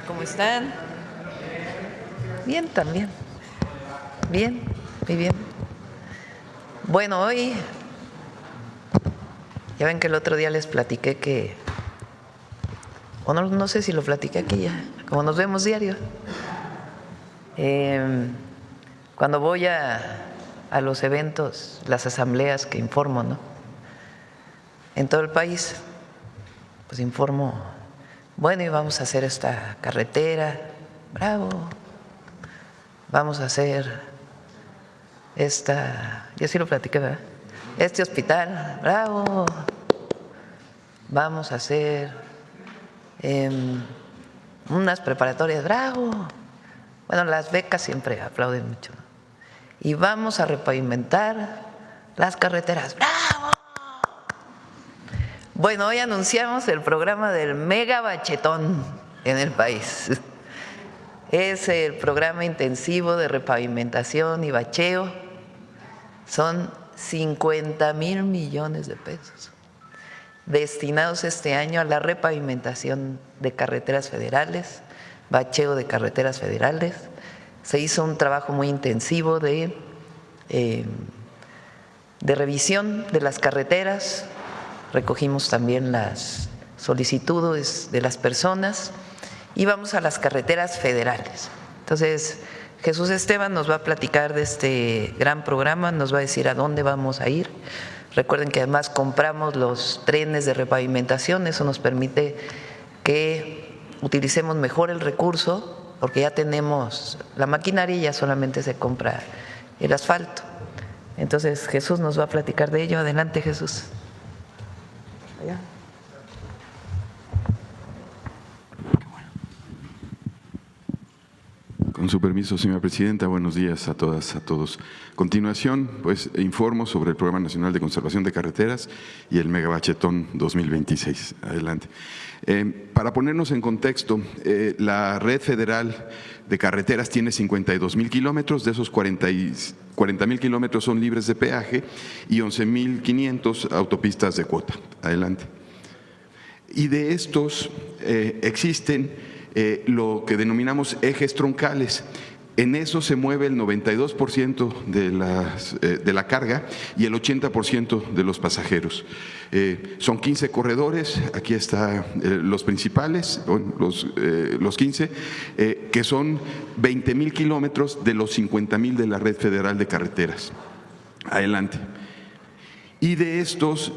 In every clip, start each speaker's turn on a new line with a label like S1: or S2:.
S1: ¿Cómo están? Bien, también. Bien, muy bien. Bueno, hoy, ya ven que el otro día les platiqué que, o no sé si lo platiqué aquí ya, como nos vemos diario. Cuando voy a los eventos, las asambleas que informo, ¿no? En todo el país, pues informo, bueno, y vamos a hacer esta carretera, bravo, vamos a hacer yo sí lo platiqué, ¿verdad? Este hospital, bravo, vamos a hacer unas preparatorias, bravo. Bueno, las becas siempre aplauden mucho, ¿no? Y vamos a repavimentar las carreteras, bravo. Bueno, hoy anunciamos el programa del mega bachetón en el país. Es el programa intensivo de repavimentación y bacheo. Son 50,000 millones de pesos destinados este año a la repavimentación de carreteras federales, bacheo de carreteras federales. Se hizo un trabajo muy intensivo de revisión de las carreteras, recogimos también las solicitudes de las personas y vamos a las carreteras federales. Entonces, Jesús Esteban nos va a platicar de este gran programa, nos va a decir a dónde vamos a ir. Recuerden que además compramos los trenes de repavimentación, eso nos permite que utilicemos mejor el recurso, porque ya tenemos la maquinaria y ya solamente se compra el asfalto. Entonces, Jesús nos va a platicar de ello. Adelante, Jesús. Allá.
S2: Con su permiso, señora presidenta, buenos días a todas, a todos. A continuación, pues informo sobre el Programa Nacional de Conservación de Carreteras y el Megabachetón 2026. Adelante. Para ponernos en contexto, la red federal de carreteras tiene 52,000 kilómetros, de esos 40,000 kilómetros son libres de peaje y 11,500 autopistas de cuota. Adelante. Y de estos existen lo que denominamos ejes troncales. En eso se mueve el 92% de la carga y el 80% de los pasajeros. Son 15 corredores, aquí están los principales, los 15, que son 20,000 kilómetros de los 50,000 de la red federal de carreteras. Adelante. Y de estos…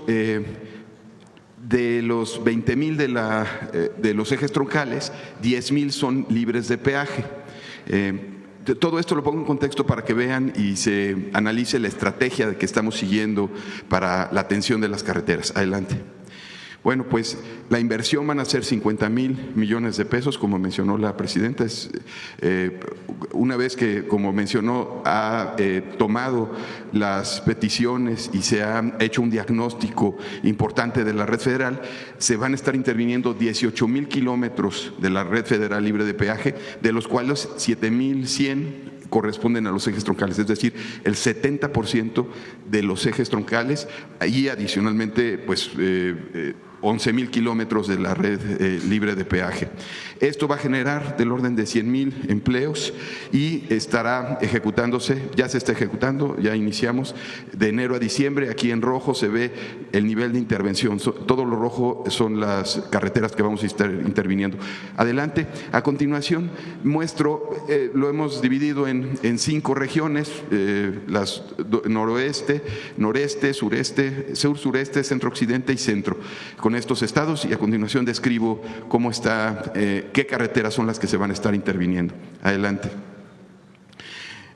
S2: de los 20,000 de los ejes troncales, 10,000 son libres de peaje. Todo esto lo pongo en contexto para que vean y se analice la estrategia que estamos siguiendo para la atención de las carreteras. Adelante. Bueno, pues la inversión van a ser 50,000 millones de pesos, como mencionó la presidenta. Una vez que, como mencionó, ha tomado las peticiones y se ha hecho un diagnóstico importante de la red federal, se van a estar interviniendo 18,000 kilómetros de la red federal libre de peaje, de los cuales 7,100 corresponden a los ejes troncales, es decir, el 70% de los ejes troncales y adicionalmente pues 11,000 kilómetros de la red libre de peaje. Esto va a generar del orden de 100,000 empleos y estará ejecutándose, ya se está ejecutando, ya iniciamos de enero a diciembre. Aquí en rojo se ve el nivel de intervención, todo lo rojo son las carreteras que vamos a estar interviniendo. Adelante. A continuación muestro, lo hemos dividido en 5 regiones, las noroeste, noreste, sureste, sur-sureste, centro-occidente y centro, con estos estados, y a continuación describo cómo está, qué carreteras son las que se van a estar interviniendo. Adelante.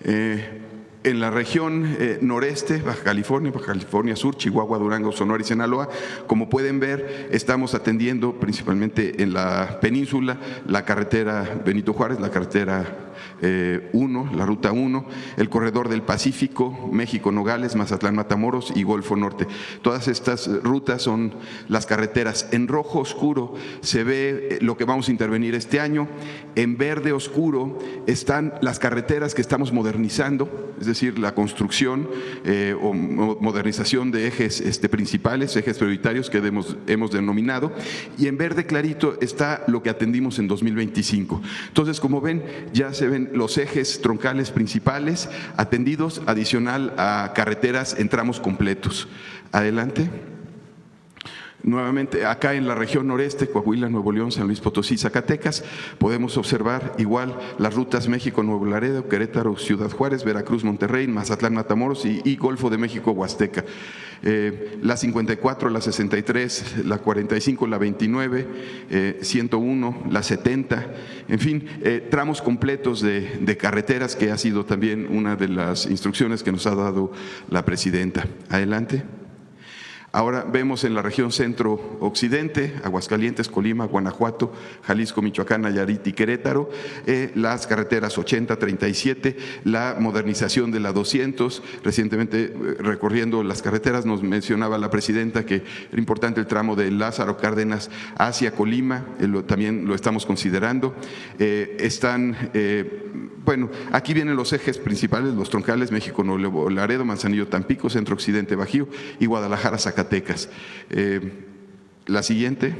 S2: En la región noreste, Baja California Sur, Chihuahua, Durango, Sonora y Sinaloa, como pueden ver, estamos atendiendo principalmente en la península la carretera Benito Juárez, la carretera 1, la Ruta 1, el Corredor del Pacífico, México-Nogales, Mazatlán-Matamoros y Golfo Norte. Todas estas rutas son las carreteras. En rojo oscuro se ve lo que vamos a intervenir este año. En verde oscuro están las carreteras que estamos modernizando, es decir, la construcción o modernización de ejes principales, ejes prioritarios que hemos denominado. Y en verde clarito está lo que atendimos en 2025. Entonces, como ven, ya se ven los ejes troncales principales atendidos, adicional a carreteras en tramos completos. Adelante. Nuevamente, acá en la región noreste, Coahuila, Nuevo León, San Luis Potosí, Zacatecas, podemos observar igual las rutas México, Nuevo Laredo, Querétaro, Ciudad Juárez, Veracruz, Monterrey, Mazatlán, Matamoros y Golfo de México, Huasteca. La 54, la 63, la 45, la 29, 101, la 70, en fin, tramos completos de carreteras, que ha sido también una de las instrucciones que nos ha dado la presidenta. Adelante. Ahora vemos en la región centro-occidente, Aguascalientes, Colima, Guanajuato, Jalisco, Michoacán, Nayarit y Querétaro, las carreteras 80, 37, la modernización de la 200. Recientemente, recorriendo las carreteras, nos mencionaba la presidenta que era importante el tramo de Lázaro Cárdenas hacia Colima, también lo estamos considerando. Bueno, aquí vienen los ejes principales, los troncales: México, Nuevo Laredo, Manzanillo, Tampico, Centro-Occidente, Bajío y Guadalajara, Zacatecas. La siguiente.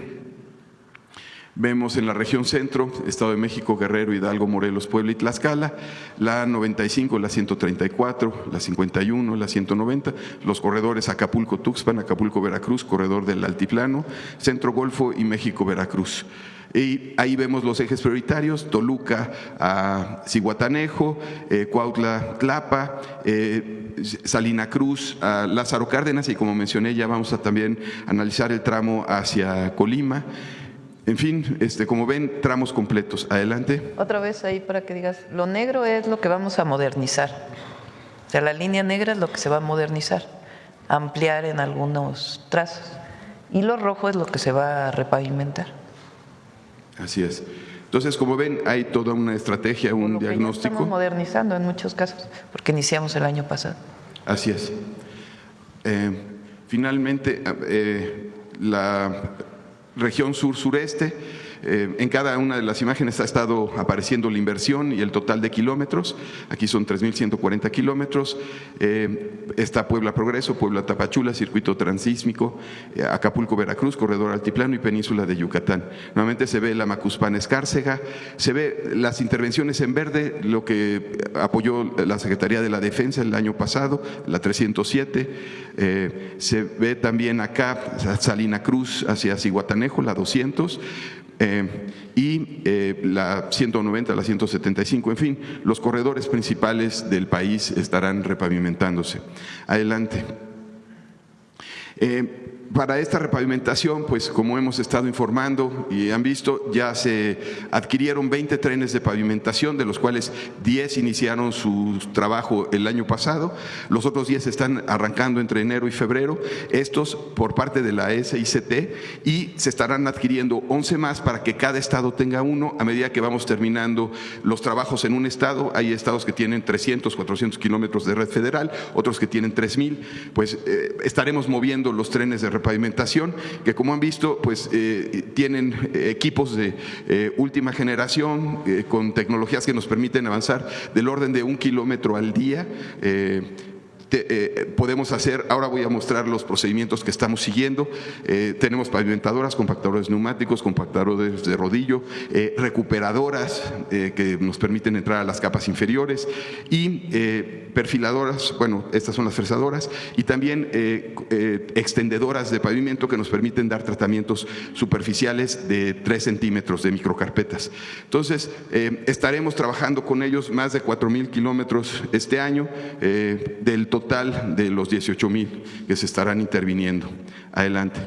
S2: Vemos en la región centro, Estado de México, Guerrero, Hidalgo, Morelos, Puebla y Tlaxcala, la 95, la 134, la 51, la 190, los corredores Acapulco-Tuxpan, Acapulco-Veracruz, corredor del Altiplano, Centro-Golfo y México-Veracruz. Y ahí vemos los ejes prioritarios: Toluca a Zihuatanejo, Cuautla-Tlapa, Salina Cruz a Lázaro Cárdenas, y como mencioné, ya vamos a también analizar el tramo hacia Colima. En fin, como ven, tramos completos. Adelante.
S1: Otra vez ahí para que digas, lo negro es lo que vamos a modernizar. O sea, la línea negra es lo que se va a modernizar, ampliar en algunos trazos. Y lo rojo es lo que se va a repavimentar.
S2: Así es. Entonces, como ven, hay toda una estrategia, un diagnóstico.
S1: Estamos modernizando en muchos casos, porque iniciamos el año pasado.
S2: Así es. Finalmente, la región sur-sureste, en cada una de las imágenes ha estado apareciendo la inversión y el total de kilómetros. Aquí son 3.140 kilómetros. Está Puebla Progreso, Puebla Tapachula, circuito transísmico, Acapulco Veracruz, corredor altiplano y península de Yucatán. Nuevamente se ve la Macuspana Escárcega, se ve las intervenciones en verde, lo que apoyó la Secretaría de la Defensa el año pasado, la 307. Se ve también acá Salina Cruz hacia Zihuatanejo, la 200. Y la 190, la 175, en fin, los corredores principales del país estarán repavimentándose. Adelante. Para esta repavimentación, pues como hemos estado informando y han visto, ya se adquirieron 20 trenes de pavimentación, de los cuales 10 iniciaron su trabajo el año pasado. Los otros 10 están arrancando entre enero y febrero, estos por parte de la SICT, y se estarán adquiriendo 11 más para que cada estado tenga uno a medida que vamos terminando los trabajos en un estado. Hay estados que tienen 300, 400 kilómetros de red federal, otros que tienen 3.000, pues estaremos moviendo los trenes de repavimentación, que como han visto, pues tienen equipos de última generación con tecnologías que nos permiten avanzar del orden de 1 kilómetro al día. Podemos hacer, ahora voy a mostrar los procedimientos que estamos siguiendo. Tenemos pavimentadoras, compactadores neumáticos, compactadores de rodillo, recuperadoras que nos permiten entrar a las capas inferiores, y perfiladoras, bueno, estas son las fresadoras, y también extendedoras de pavimento que nos permiten dar tratamientos superficiales de 3 centímetros de microcarpetas. Entonces, estaremos trabajando con ellos más de 4.000 kilómetros este año, del total de los 18.000 que se estarán interviniendo. Adelante.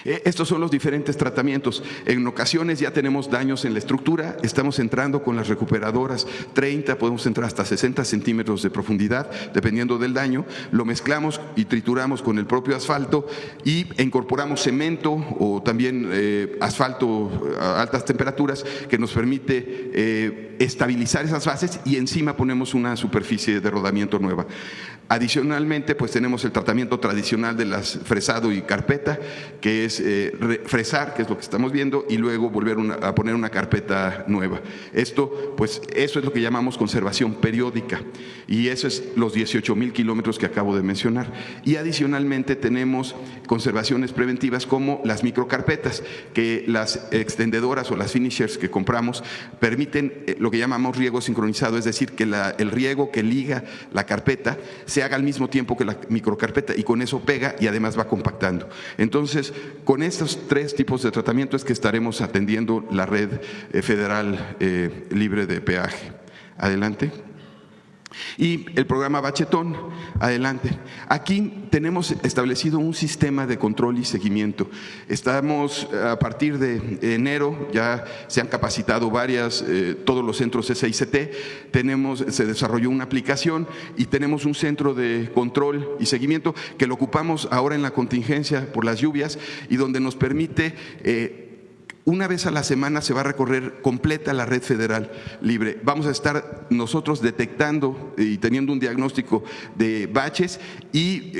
S2: Estos son los diferentes tratamientos. En ocasiones ya tenemos daños en la estructura, estamos entrando con las recuperadoras 30, podemos entrar hasta 60 centímetros de profundidad, dependiendo del daño. Lo mezclamos y trituramos con el propio asfalto y incorporamos cemento o también asfalto a altas temperaturas que nos permite estabilizar esas bases y encima ponemos una superficie de rodamiento nueva. Adicionalmente, pues tenemos el tratamiento tradicional de las fresado y carpeta, que es fresar, que es lo que estamos viendo, y luego volver a poner una carpeta nueva. Esto, pues eso es lo que llamamos conservación periódica, y eso es los 18,000 kilómetros que acabo de mencionar. Y adicionalmente tenemos conservaciones preventivas como las microcarpetas, que las extendedoras o las finishers que compramos permiten lo que llamamos riego sincronizado, es decir, que el riego que liga la carpeta se haga al mismo tiempo que la microcarpeta y con eso pega y además va compactando. Entonces, con estos 3 tipos de tratamiento es que estaremos atendiendo la red federal libre de peaje. Adelante. Y el programa Bachetón, adelante. Aquí tenemos establecido un sistema de control y seguimiento. Estamos a partir de enero, ya se han capacitado todos los centros SICT, se desarrolló una aplicación y tenemos un centro de control y seguimiento que lo ocupamos ahora en la contingencia por las lluvias y donde nos permite una vez a la semana se va a recorrer completa la red federal libre. Vamos a estar nosotros detectando y teniendo un diagnóstico de baches y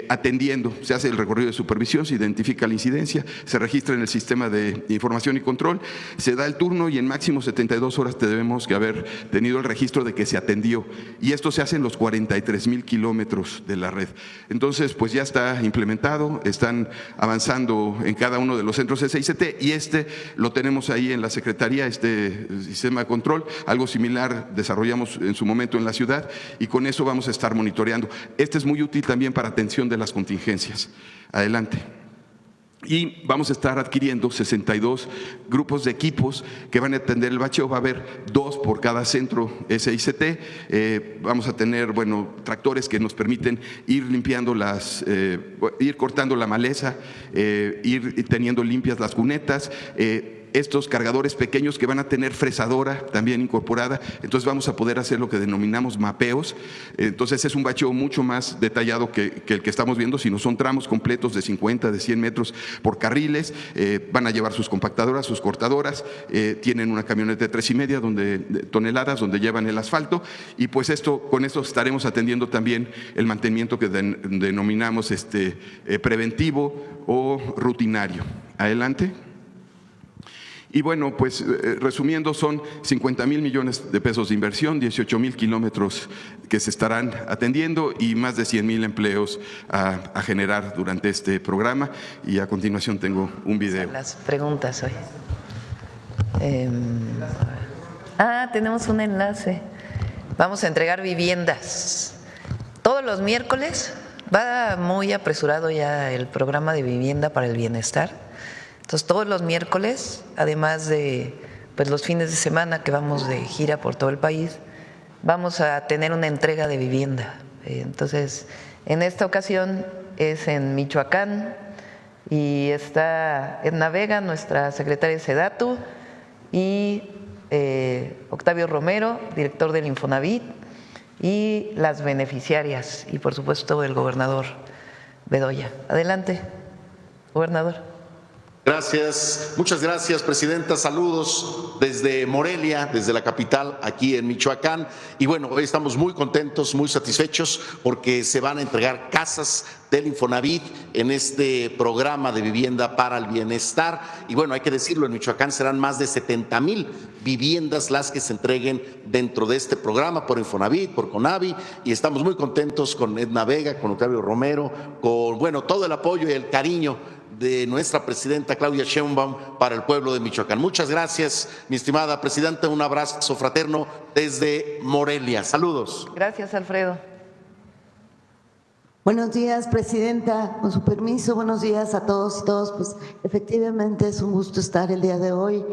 S2: atendiendo. Se hace el recorrido de supervisión, se identifica la incidencia, se registra en el sistema de información y control, se da el turno y en máximo 72 horas debemos que haber tenido el registro de que se atendió. Y esto se hace en los 43,000 kilómetros de la red. Entonces, pues ya está implementado, están avanzando en cada uno de los centros SICT y lo tenemos ahí en la Secretaría, este sistema de control, algo similar desarrollamos en su momento en la ciudad y con eso vamos a estar monitoreando. Este es muy útil también para atención de las contingencias. Adelante. Y vamos a estar adquiriendo 62 grupos de equipos que van a atender el bacheo. Va a haber 2 por cada centro SICT. Vamos a tener, tractores que nos permiten ir limpiando ir cortando la maleza, ir teniendo limpias las cunetas. Estos cargadores pequeños que van a tener fresadora también incorporada, entonces vamos a poder hacer lo que denominamos mapeos. Entonces es un bacheo mucho más detallado que el que estamos viendo, sino son tramos completos de 50, de 100 metros por carriles. Van a llevar sus compactadoras, sus cortadoras, tienen una camioneta de 3,5 toneladas donde llevan el asfalto y pues con esto estaremos atendiendo también el mantenimiento que denominamos preventivo o rutinario. Adelante. Y pues resumiendo, son 50,000 millones de pesos de inversión, 18,000 kilómetros que se estarán atendiendo y más de 100,000 empleos a generar durante este programa. Y a continuación tengo un video.
S1: Las preguntas hoy. Tenemos un enlace. Vamos a entregar viviendas. Todos los miércoles va muy apresurado ya el programa de vivienda para el bienestar. Entonces, todos los miércoles, además de los fines de semana que vamos de gira por todo el país, vamos a tener una entrega de vivienda. Entonces, en esta ocasión es en Michoacán y está Edna Vega, nuestra secretaria de SEDATU, y Octavio Romero, director del Infonavit, y las beneficiarias, y por supuesto el gobernador Bedoya. Adelante, gobernador.
S3: Gracias, muchas gracias, presidenta. Saludos desde Morelia, desde la capital, aquí en Michoacán. Y hoy estamos muy contentos, muy satisfechos porque se van a entregar casas del Infonavit en este programa de vivienda para el bienestar. Y hay que decirlo, en Michoacán serán más de 70,000 viviendas las que se entreguen dentro de este programa por Infonavit, por CONAVI. Y estamos muy contentos con Edna Vega, con Octavio Romero, con todo el apoyo y el cariño de nuestra presidenta Claudia Sheinbaum para el pueblo de Michoacán. Muchas gracias, mi estimada presidenta. Un abrazo fraterno desde Morelia. Saludos.
S1: Gracias, Alfredo.
S4: Buenos días, presidenta. Con su permiso, buenos días a todos y todas. Pues efectivamente es un gusto estar el día de hoy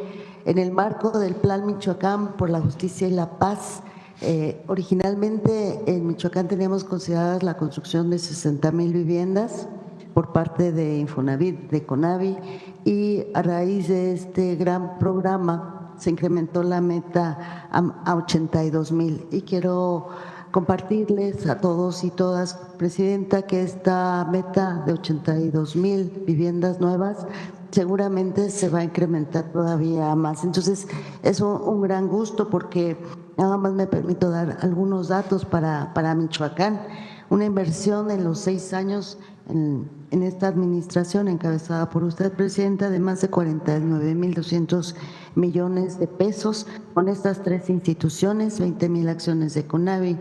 S4: en el marco del Plan Michoacán por la Justicia y la Paz. Originalmente en Michoacán teníamos consideradas la construcción de 60,000 viviendas. por parte de Infonavit, de CONAVI, y a raíz de este gran programa se incrementó la meta a 82,000. Y quiero compartirles a todos y todas, Presidenta, que esta meta de 82,000 viviendas nuevas seguramente se va a incrementar todavía más. Entonces, es un gran gusto porque nada más me permito dar algunos datos para Michoacán. Una inversión en los 6 años en esta administración encabezada por usted, Presidenta, de más de 49,200 millones de pesos con estas 3 instituciones, 20,000 acciones de CONAVI,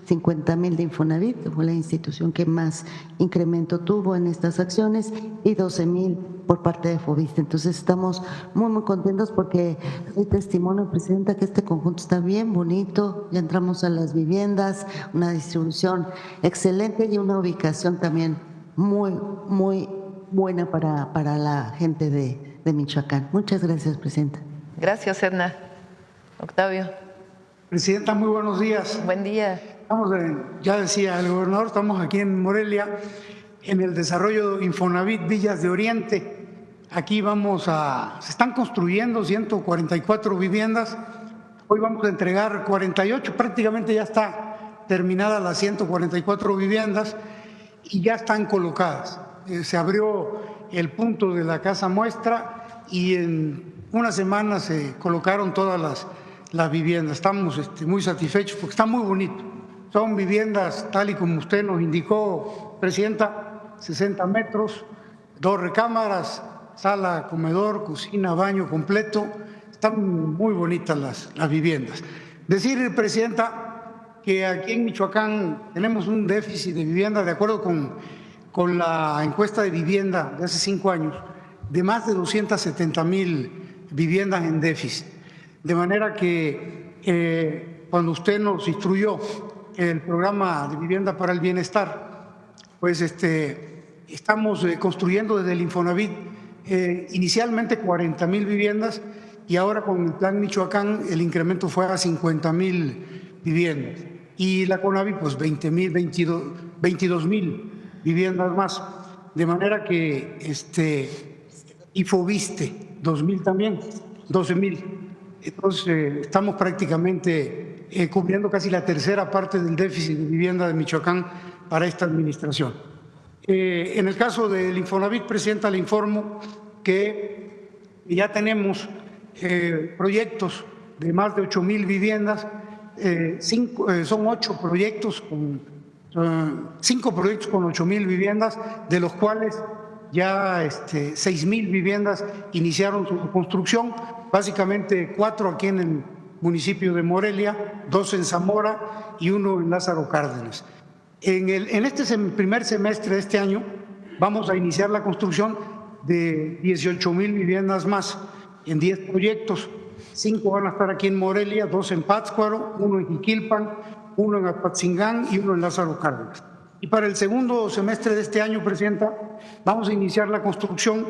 S4: 50,000 de Infonavit, que fue la institución que más incremento tuvo en estas acciones, y 12,000 por parte de Foviste. Entonces estamos muy contentos porque doy testimonio, Presidenta, que este conjunto está bien bonito, ya entramos a las viviendas, una distribución excelente y una ubicación también muy buena para la gente de Michoacán. Muchas gracias, Presidenta.
S1: Gracias, Edna. Octavio.
S5: Presidenta, muy buenos días.
S1: Buen día.
S5: Ya decía el gobernador, estamos aquí en Morelia en el desarrollo de Infonavit Villas de Oriente. Aquí se están construyendo 144 viviendas. Hoy vamos a entregar 48, prácticamente ya está terminada las 144 viviendas y ya están colocadas. Se abrió el punto de la casa muestra y en una semana se colocaron todas las viviendas. Estamos muy satisfechos porque está muy bonito. Son viviendas, tal y como usted nos indicó, Presidenta, 60 metros, 2 recámaras, sala, comedor, cocina, baño completo. Están muy bonitas las viviendas. Decir, Presidenta, que aquí en Michoacán tenemos un déficit de vivienda, de acuerdo con la encuesta de vivienda de hace 5 años, de más de 270,000 viviendas en déficit. De manera que cuando usted nos instruyó el programa de vivienda para el bienestar, pues estamos construyendo desde el Infonavit inicialmente 40,000 viviendas y ahora con el Plan Michoacán el incremento fue a 50,000 viviendas. Y la CONAVI pues 22,000 viviendas más. De manera que y Foviste 2,000 también, 12,000. Entonces estamos prácticamente cubriendo casi la tercera parte del déficit de vivienda de Michoacán para esta administración. En el caso del Infonavit, Presidenta, le informo que ya tenemos proyectos de más de 8,000 viviendas, son 8 proyectos, 5 proyectos con 8,000 viviendas, de los cuales ya 6,000 viviendas iniciaron su construcción, básicamente 4 aquí en el municipio de Morelia, 2 en Zamora y 1 en Lázaro Cárdenas. En este primer semestre de este año vamos a iniciar la construcción de 18,000 viviendas más en 10 proyectos. 5 van a estar aquí en Morelia, 2 en Pátzcuaro, 1 en Jiquilpan, 1 en Apatzingán y 1 en Lázaro Cárdenas. Y para el segundo semestre de este año, Presidenta, vamos a iniciar la construcción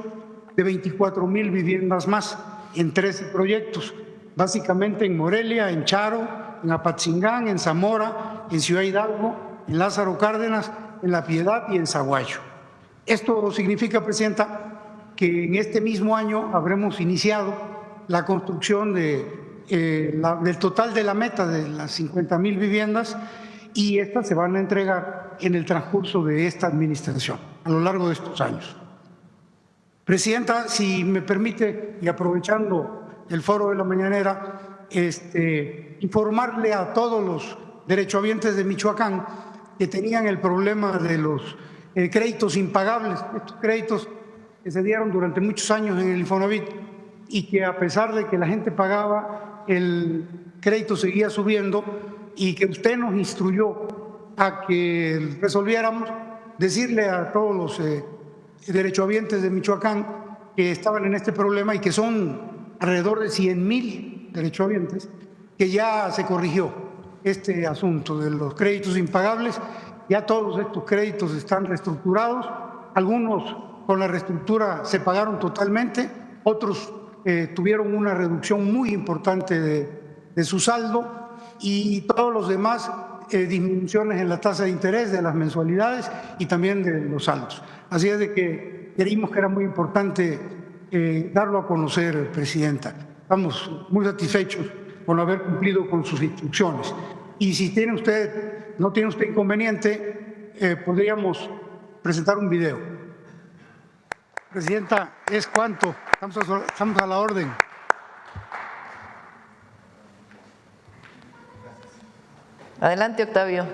S5: de 24,000 viviendas más en 13 proyectos, básicamente en Morelia, en Charo, en Apatzingán, en Zamora, en Ciudad Hidalgo, en Lázaro Cárdenas, en La Piedad y en Zaguayo. Esto significa, Presidenta, que en este mismo año habremos iniciado la construcción del total de la meta de las 50,000 viviendas y estas se van a entregar en el transcurso de esta administración, a lo largo de estos años. Presidenta, si me permite, y aprovechando el foro de la mañanera, informarle a todos los derechohabientes de Michoacán que tenían el problema de los créditos impagables, estos créditos que se dieron durante muchos años en el Infonavit y que a pesar de que la gente pagaba, el crédito seguía subiendo y que usted nos instruyó a que resolviéramos, decirle a todos los derechohabientes de Michoacán que estaban en este problema y que son alrededor de 100,000 derechohabientes, que ya se corrigió este asunto de los créditos impagables. Ya todos estos créditos están reestructurados, algunos con la reestructura se pagaron totalmente, otros tuvieron una reducción muy importante de su saldo y todos los demás disminuciones en la tasa de interés de las mensualidades y también de los saldos. Así es de que creímos que era muy importante darlo a conocer, Presidenta. Estamos muy satisfechos con haber cumplido con sus instrucciones. Y si no tiene usted inconveniente, podríamos presentar un video. Presidenta, ¿es cuánto? Estamos a la orden.
S1: Adelante, Octavio.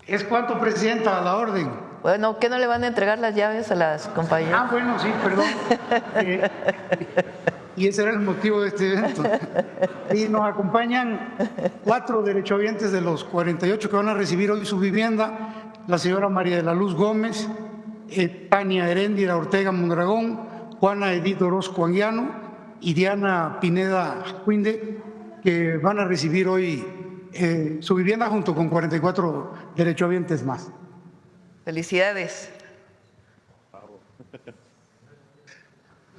S5: ¿Es cuánto, Presidenta? A la orden.
S1: Bueno, ¿qué no le van a entregar las llaves a las compañeras?
S5: Ah, bueno, sí, perdón. Y ese era el motivo de este evento. Y nos acompañan 4 derechohabientes de los 48 que van a recibir hoy su vivienda: la señora María de la Luz Gómez, Tania Heréndira Ortega Mondragón, Juana Edith Orozco Anguiano y Diana Pineda Cuinde, que van a recibir hoy su vivienda junto con 44 derechohabientes más.
S1: Felicidades.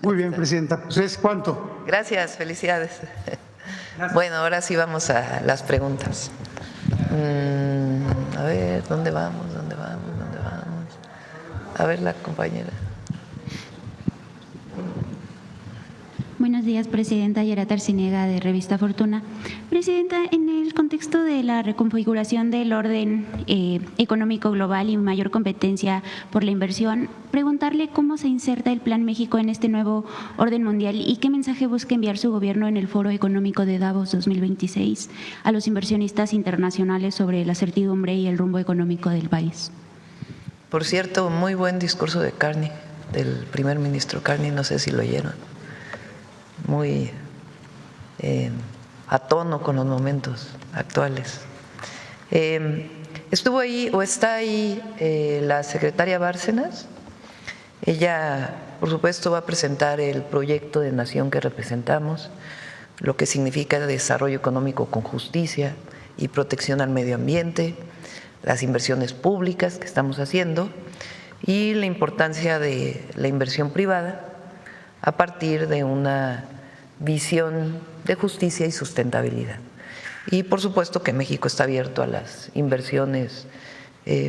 S5: Muy bien, Presidenta. Pues ¿es cuánto?
S1: Gracias, felicidades.
S5: Gracias.
S1: Bueno, ahora sí vamos a las preguntas. A ver, ¿dónde vamos? A ver, la compañera.
S6: Buenos días, Presidenta. Yerata Arciniega, de Revista Fortuna. Presidenta, en el contexto de la reconfiguración del orden económico global y mayor competencia por la inversión, preguntarle cómo se inserta el Plan México en este nuevo orden mundial y qué mensaje busca enviar su gobierno en el Foro Económico de Davos 2026 a los inversionistas internacionales sobre la certidumbre y el rumbo económico del país.
S1: Por cierto, muy buen discurso de Carney, del primer ministro Carney, no sé si lo oyeron. Muy a tono con los momentos actuales. Estuvo ahí o está ahí la secretaria Bárcenas. Ella, por supuesto, va a presentar el proyecto de nación que representamos, lo que significa desarrollo económico con justicia y protección al medio ambiente, las inversiones públicas que estamos haciendo y la importancia de la inversión privada a partir de una visión de justicia y sustentabilidad. Y por supuesto que México está abierto a las inversiones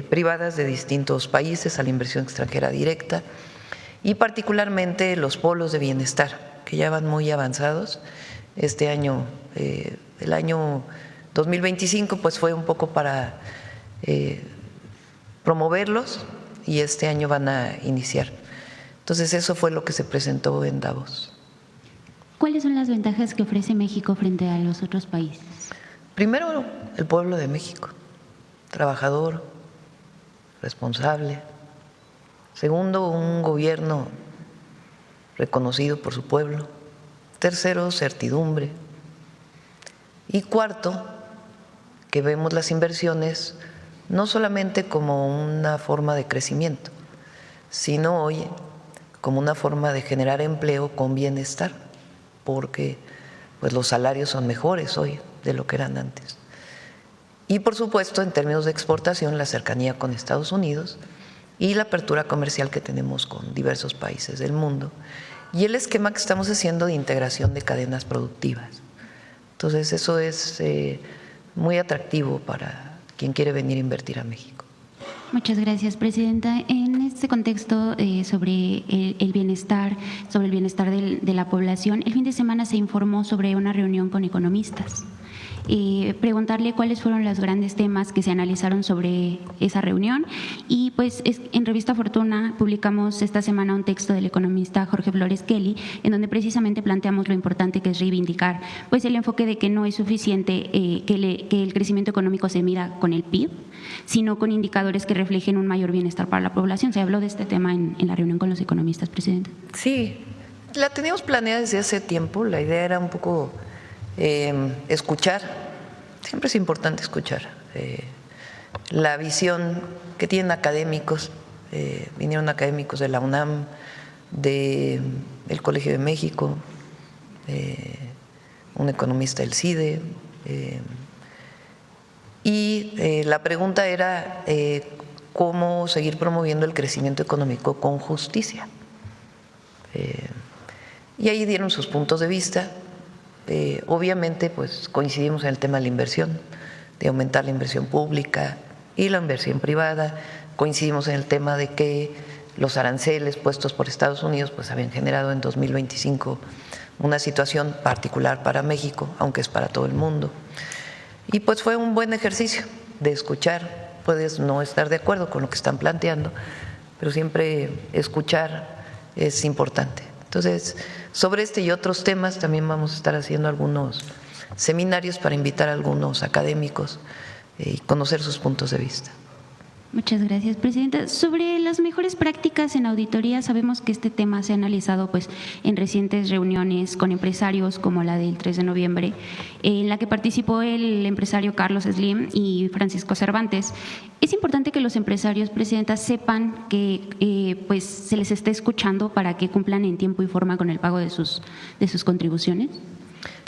S1: privadas de distintos países, a la inversión extranjera directa y particularmente los polos de bienestar, que ya van muy avanzados. Este año, el año 2025, pues fue un poco para promoverlos y este año van a iniciar. Entonces eso fue lo que se presentó en Davos.
S6: ¿Cuáles son las ventajas que ofrece México frente a los otros países?
S1: Primero, el pueblo de México, trabajador, responsable. Segundo, un gobierno reconocido por su pueblo. Tercero, certidumbre. Y cuarto, que vemos las inversiones no solamente como una forma de crecimiento, sino hoy como una forma de generar empleo con bienestar, porque pues los salarios son mejores hoy de lo que eran antes. Y por supuesto, en términos de exportación, la cercanía con Estados Unidos y la apertura comercial que tenemos con diversos países del mundo y el esquema que estamos haciendo de integración de cadenas productivas. Entonces eso es muy atractivo para quien quiere venir a invertir a México.
S6: Muchas gracias, Presidenta. En este contexto sobre el bienestar, de la población, el fin de semana se informó sobre una reunión con economistas. Preguntarle cuáles fueron los grandes temas que se analizaron sobre esa reunión y pues en Revista Fortuna publicamos esta semana un texto del economista Jorge Flores Kelly en donde precisamente planteamos lo importante que es reivindicar pues el enfoque de que no es suficiente que el crecimiento económico se mida con el PIB, sino con indicadores que reflejen un mayor bienestar para la población. Se habló de este tema en la reunión con los economistas, Presidente.
S1: Sí, la teníamos planeada desde hace tiempo, la idea era un poco escuchar, siempre es importante escuchar la visión que tienen académicos, vinieron académicos de la UNAM, del Colegio de México, un economista del CIDE, y la pregunta era cómo seguir promoviendo el crecimiento económico con justicia. Y ahí dieron sus puntos de vista. Obviamente, pues coincidimos en el tema de la inversión, de aumentar la inversión pública y la inversión privada, coincidimos en el tema de que los aranceles puestos por Estados Unidos pues habían generado en 2025 una situación particular para México, aunque es para todo el mundo. Y pues fue un buen ejercicio de escuchar. Puedes no estar de acuerdo con lo que están planteando, pero siempre escuchar es importante. Entonces, sobre este y otros temas también vamos a estar haciendo algunos seminarios para invitar a algunos académicos y conocer sus puntos de vista.
S6: Muchas gracias, Presidenta. Sobre las mejores prácticas en auditoría, sabemos que este tema se ha analizado pues, en recientes reuniones con empresarios, como la del 3 de noviembre, en la que participó el empresario Carlos Slim y Francisco Cervantes. Es importante que los empresarios, Presidenta, sepan que pues, se les está escuchando para que cumplan en tiempo y forma con el pago de sus contribuciones.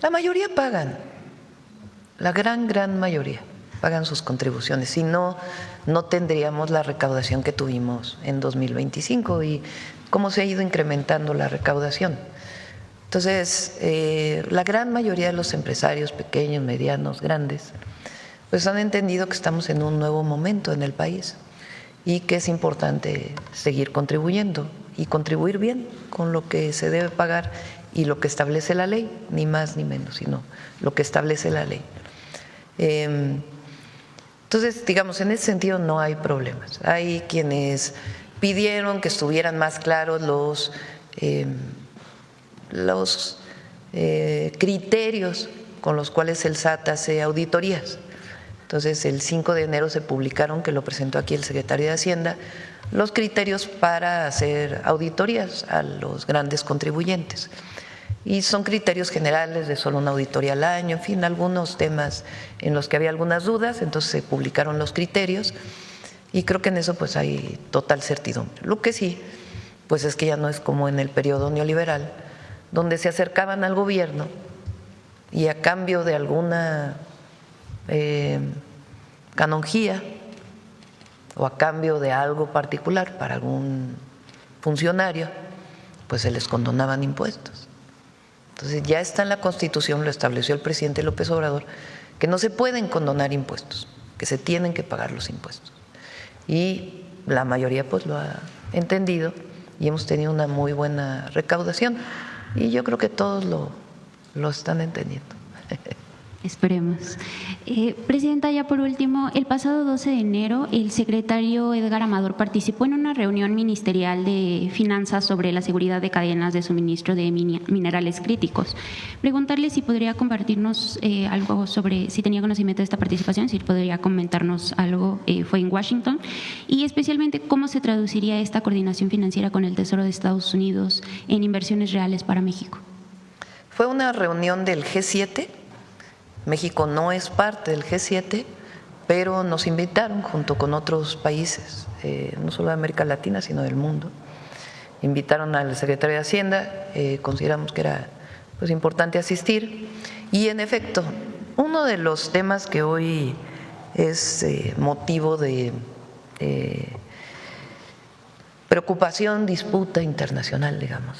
S1: La mayoría pagan, la gran mayoría pagan sus contribuciones, si no, no tendríamos la recaudación que tuvimos en 2025 y cómo se ha ido incrementando la recaudación. Entonces, la gran mayoría de los empresarios pequeños, medianos, grandes, pues han entendido que estamos en un nuevo momento en el país y que es importante seguir contribuyendo y contribuir bien con lo que se debe pagar y lo que establece la ley, ni más ni menos, sino lo que establece la ley. Entonces, digamos, en ese sentido no hay problemas. Hay quienes pidieron que estuvieran más claros los criterios con los cuales el SAT hace auditorías. Entonces, el 5 de enero se publicaron, que lo presentó aquí el secretario de Hacienda, los criterios para hacer auditorías a los grandes contribuyentes. Y son criterios generales de solo una auditoría al año, en fin, algunos temas en los que había algunas dudas, entonces se publicaron los criterios y creo que en eso pues hay total certidumbre. Lo que sí, pues es que ya no es como en el periodo neoliberal, donde se acercaban al gobierno y a cambio de alguna canonjía o a cambio de algo particular para algún funcionario, pues se les condonaban impuestos. Entonces ya está en la Constitución, lo estableció el presidente López Obrador, que no se pueden condonar impuestos, que se tienen que pagar los impuestos. Y la mayoría pues lo ha entendido y hemos tenido una muy buena recaudación y yo creo que todos lo están entendiendo.
S6: Esperemos. Presidenta, ya por último, el pasado 12 de enero el secretario Edgar Amador participó en una reunión ministerial de finanzas sobre la seguridad de cadenas de suministro de minerales críticos. Preguntarle si podría compartirnos algo sobre, si tenía conocimiento de esta participación, si podría comentarnos algo, fue en Washington, y especialmente cómo se traduciría esta coordinación financiera con el Tesoro de Estados Unidos en inversiones reales para México.
S1: Fue una reunión del G7. México no es parte del G7, pero nos invitaron junto con otros países, no solo de América Latina, sino del mundo. Invitaron al secretario de Hacienda, consideramos que era pues, importante asistir y en efecto, uno de los temas que hoy es motivo de preocupación, disputa internacional, digamos,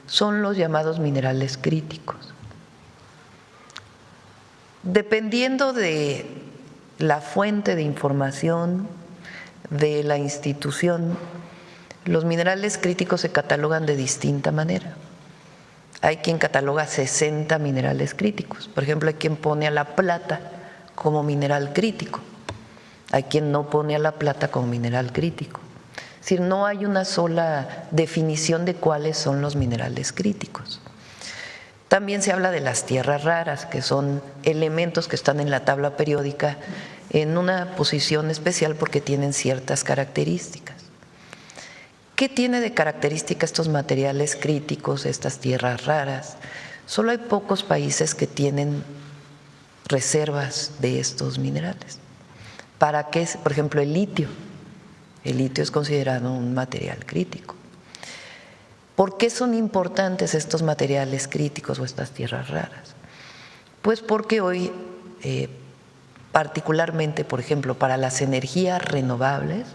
S1: son los llamados minerales críticos. Dependiendo de la fuente de información de la institución, los minerales críticos se catalogan de distinta manera. Hay quien cataloga 60 minerales críticos. Por ejemplo, hay quien pone a la plata como mineral crítico. Hay quien no pone a la plata como mineral crítico. Es decir, no hay una sola definición de cuáles son los minerales críticos. También se habla de las tierras raras, que son elementos que están en la tabla periódica en una posición especial porque tienen ciertas características. ¿Qué tiene de característica estos materiales críticos, estas tierras raras? Solo hay pocos países que tienen reservas de estos minerales. ¿Para qué? Por ejemplo, el litio. El litio es considerado un material crítico. ¿Por qué son importantes estos materiales críticos o estas tierras raras? Pues porque hoy, particularmente, por ejemplo, para las energías renovables,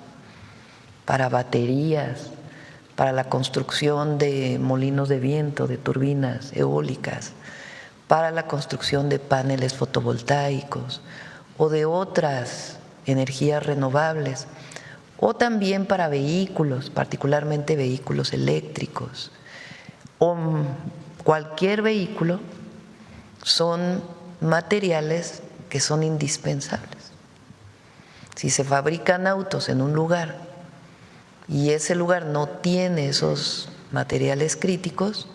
S1: para baterías, para la construcción de molinos de viento, de turbinas eólicas, para la construcción de paneles fotovoltaicos o de otras energías renovables, o también para vehículos, particularmente vehículos eléctricos, o cualquier vehículo, son materiales que son indispensables. Si se fabrican autos en un lugar y ese lugar no tiene esos materiales críticos,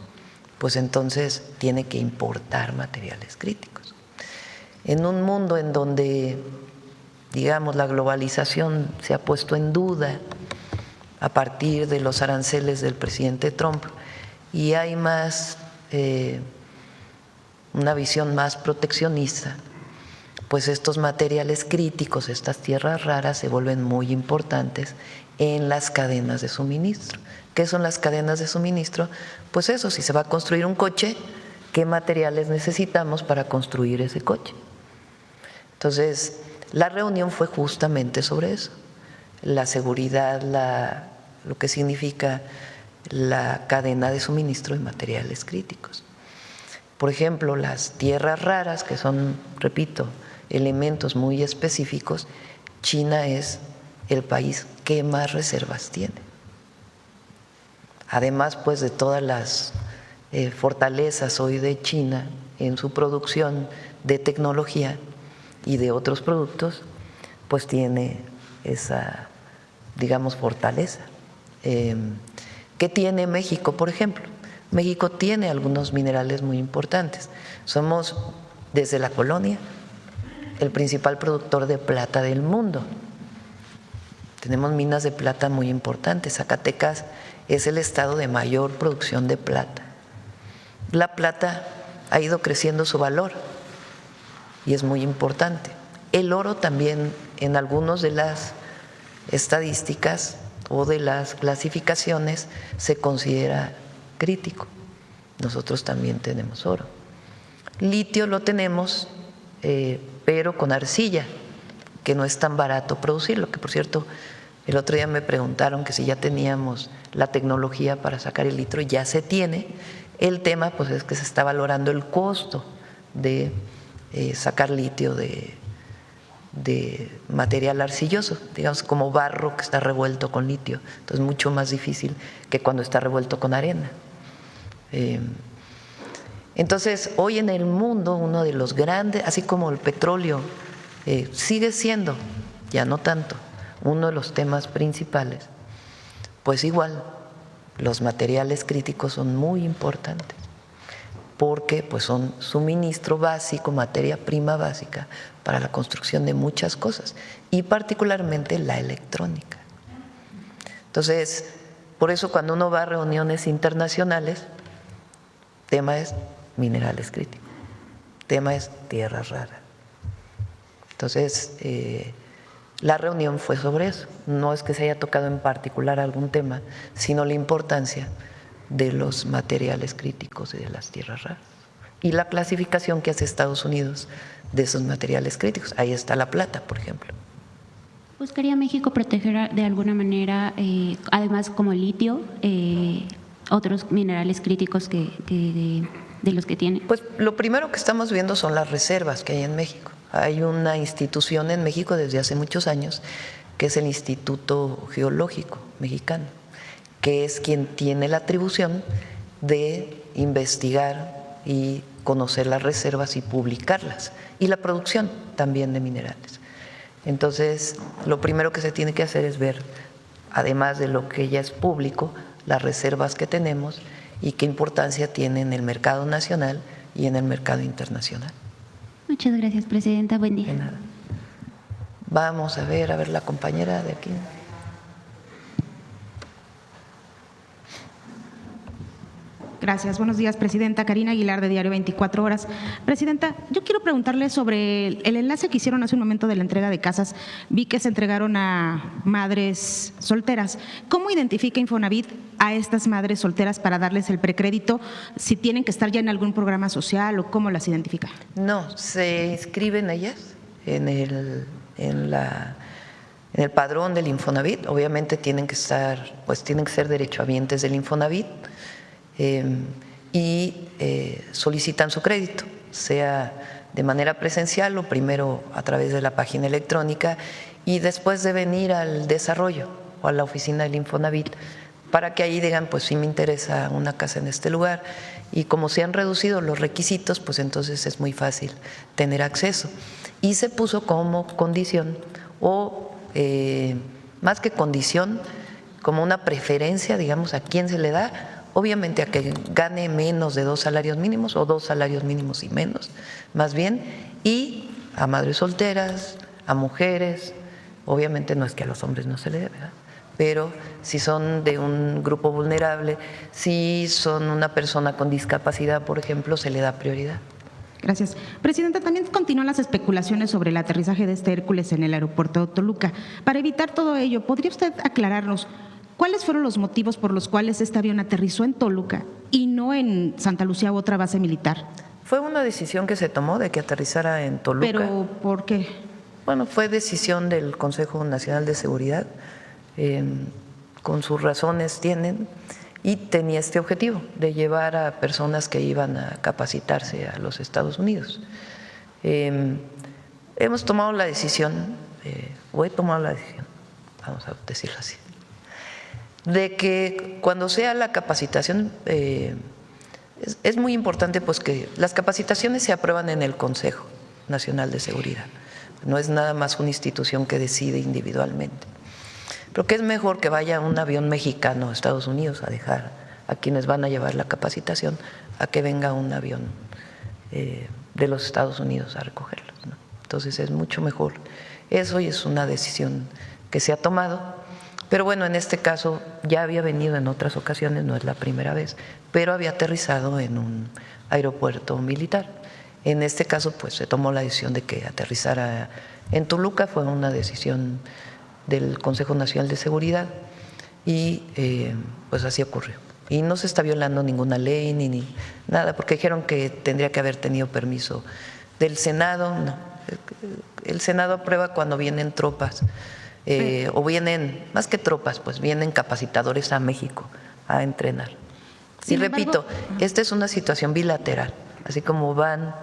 S1: pues entonces tiene que importar materiales críticos. En un mundo en donde, digamos, la globalización se ha puesto en duda a partir de los aranceles del presidente Trump y hay más una visión más proteccionista, pues estos materiales críticos, estas tierras raras, se vuelven muy importantes en las cadenas de suministro. ¿Qué son las cadenas de suministro? Pues eso, si se va a construir un coche, ¿qué materiales necesitamos para construir ese coche? Entonces, la reunión fue justamente sobre eso, la seguridad, lo que significa la cadena de suministro de materiales críticos. Por ejemplo, las tierras raras, que son, repito, elementos muy específicos, China es el país que más reservas tiene. Además, pues, de todas las fortalezas hoy de China en su producción de tecnología y de otros productos, pues tiene esa, digamos, fortaleza. ¿Qué tiene México, por ejemplo? México tiene algunos minerales muy importantes. Somos, desde la colonia, el principal productor de plata del mundo. Tenemos minas de plata muy importantes. Zacatecas es el estado de mayor producción de plata. La plata ha ido creciendo su valor y es muy importante. El oro también, en algunas de las estadísticas o de las clasificaciones, se considera crítico. Nosotros también tenemos oro. Litio lo tenemos, pero con arcilla, que no es tan barato producirlo, que por cierto, el otro día me preguntaron que si ya teníamos la tecnología para sacar el litio, ya se tiene. El tema, pues, es que se está valorando el costo de sacar litio de material arcilloso, digamos, como barro que está revuelto con litio. Entonces, mucho más difícil que cuando está revuelto con arena. Entonces, hoy en el mundo, uno de los grandes, así como el petróleo sigue siendo, ya no tanto, uno de los temas principales, pues igual los materiales críticos son muy importantes porque pues son suministro básico, materia prima básica para la construcción de muchas cosas y particularmente la electrónica. Entonces, por eso cuando uno va a reuniones internacionales, tema es minerales críticos, tema es tierras raras. Entonces, la reunión fue sobre eso. No es que se haya tocado en particular algún tema, sino la importancia de los materiales críticos y de las tierras raras. Y la clasificación que hace Estados Unidos de esos materiales críticos. Ahí está la plata, por ejemplo.
S6: ¿Buscaría México proteger de alguna manera, además como el litio, otros minerales críticos de los que tiene?
S1: Pues lo primero que estamos viendo son las reservas que hay en México. Hay una institución en México desde hace muchos años que es el Instituto Geológico Mexicano, que es quien tiene la atribución de investigar y conocer las reservas y publicarlas, y la producción también de minerales. Entonces, lo primero que se tiene que hacer es ver, además de lo que ya es público, las reservas que tenemos y qué importancia tiene en el mercado nacional y en el mercado internacional.
S6: Muchas gracias, Presidenta. Buen día.
S1: De nada. Vamos a ver la compañera de aquí.
S7: Gracias. Buenos días, Presidenta. Karina Aguilar, de Diario 24 Horas. Presidenta, yo quiero preguntarle sobre el enlace que hicieron hace un momento de la entrega de casas. Vi que se entregaron a madres solteras. ¿Cómo identifica Infonavit a estas madres solteras para darles el precrédito? ¿Si tienen que estar ya en algún programa social o cómo las identifica?
S1: No, se inscriben ellas en el padrón del Infonavit. Obviamente tienen que ser derechohabientes del Infonavit. Y solicitan su crédito, sea de manera presencial o primero a través de la página electrónica, y después deben ir al desarrollo o a la oficina del Infonavit para que ahí digan, pues sí me interesa una casa en este lugar, y como se han reducido los requisitos, pues entonces es muy fácil tener acceso. Y se puso como condición, o más que condición, como una preferencia, digamos, a quién se le da, obviamente a que gane menos de 2 salarios mínimos o 2 salarios mínimos y menos, más bien, y a madres solteras, a mujeres, obviamente no es que a los hombres no se le dé, ¿verdad? Pero si son de un grupo vulnerable, si son una persona con discapacidad, por ejemplo, se le da prioridad.
S7: Gracias. Presidenta, también continúan las especulaciones sobre el aterrizaje de este Hércules en el aeropuerto de Toluca. Para evitar todo ello, ¿podría usted aclararnos cuáles fueron los motivos por los cuales este avión aterrizó en Toluca y no en Santa Lucía u otra base militar?
S1: Fue una decisión que se tomó de que aterrizara en Toluca.
S7: ¿Pero por qué?
S1: Bueno, fue decisión del Consejo Nacional de Seguridad, con sus razones tienen, y tenía este objetivo de llevar a personas que iban a capacitarse a los Estados Unidos. Hemos tomado la decisión, o he tomado la decisión, vamos a decirlo así, de que cuando sea la capacitación, es muy importante pues que las capacitaciones se aprueban en el Consejo Nacional de Seguridad, no es nada más una institución que decide individualmente. Pero que es mejor que vaya un avión mexicano a Estados Unidos a dejar a quienes van a llevar la capacitación, a que venga un avión de los Estados Unidos a recogerlos, ¿no? Entonces es mucho mejor eso, y es una decisión que se ha tomado. Pero bueno, en este caso ya había venido en otras ocasiones, no es la primera vez, pero había aterrizado en un aeropuerto militar. En este caso pues se tomó la decisión de que aterrizara en Toluca, fue una decisión del Consejo Nacional de Seguridad, y pues así ocurrió. Y no se está violando ninguna ley ni nada, porque dijeron que tendría que haber tenido permiso del Senado. No, el Senado aprueba cuando vienen tropas, o vienen, más que tropas, pues vienen capacitadores a México a entrenar. Y repito, esta es una situación bilateral, así como van,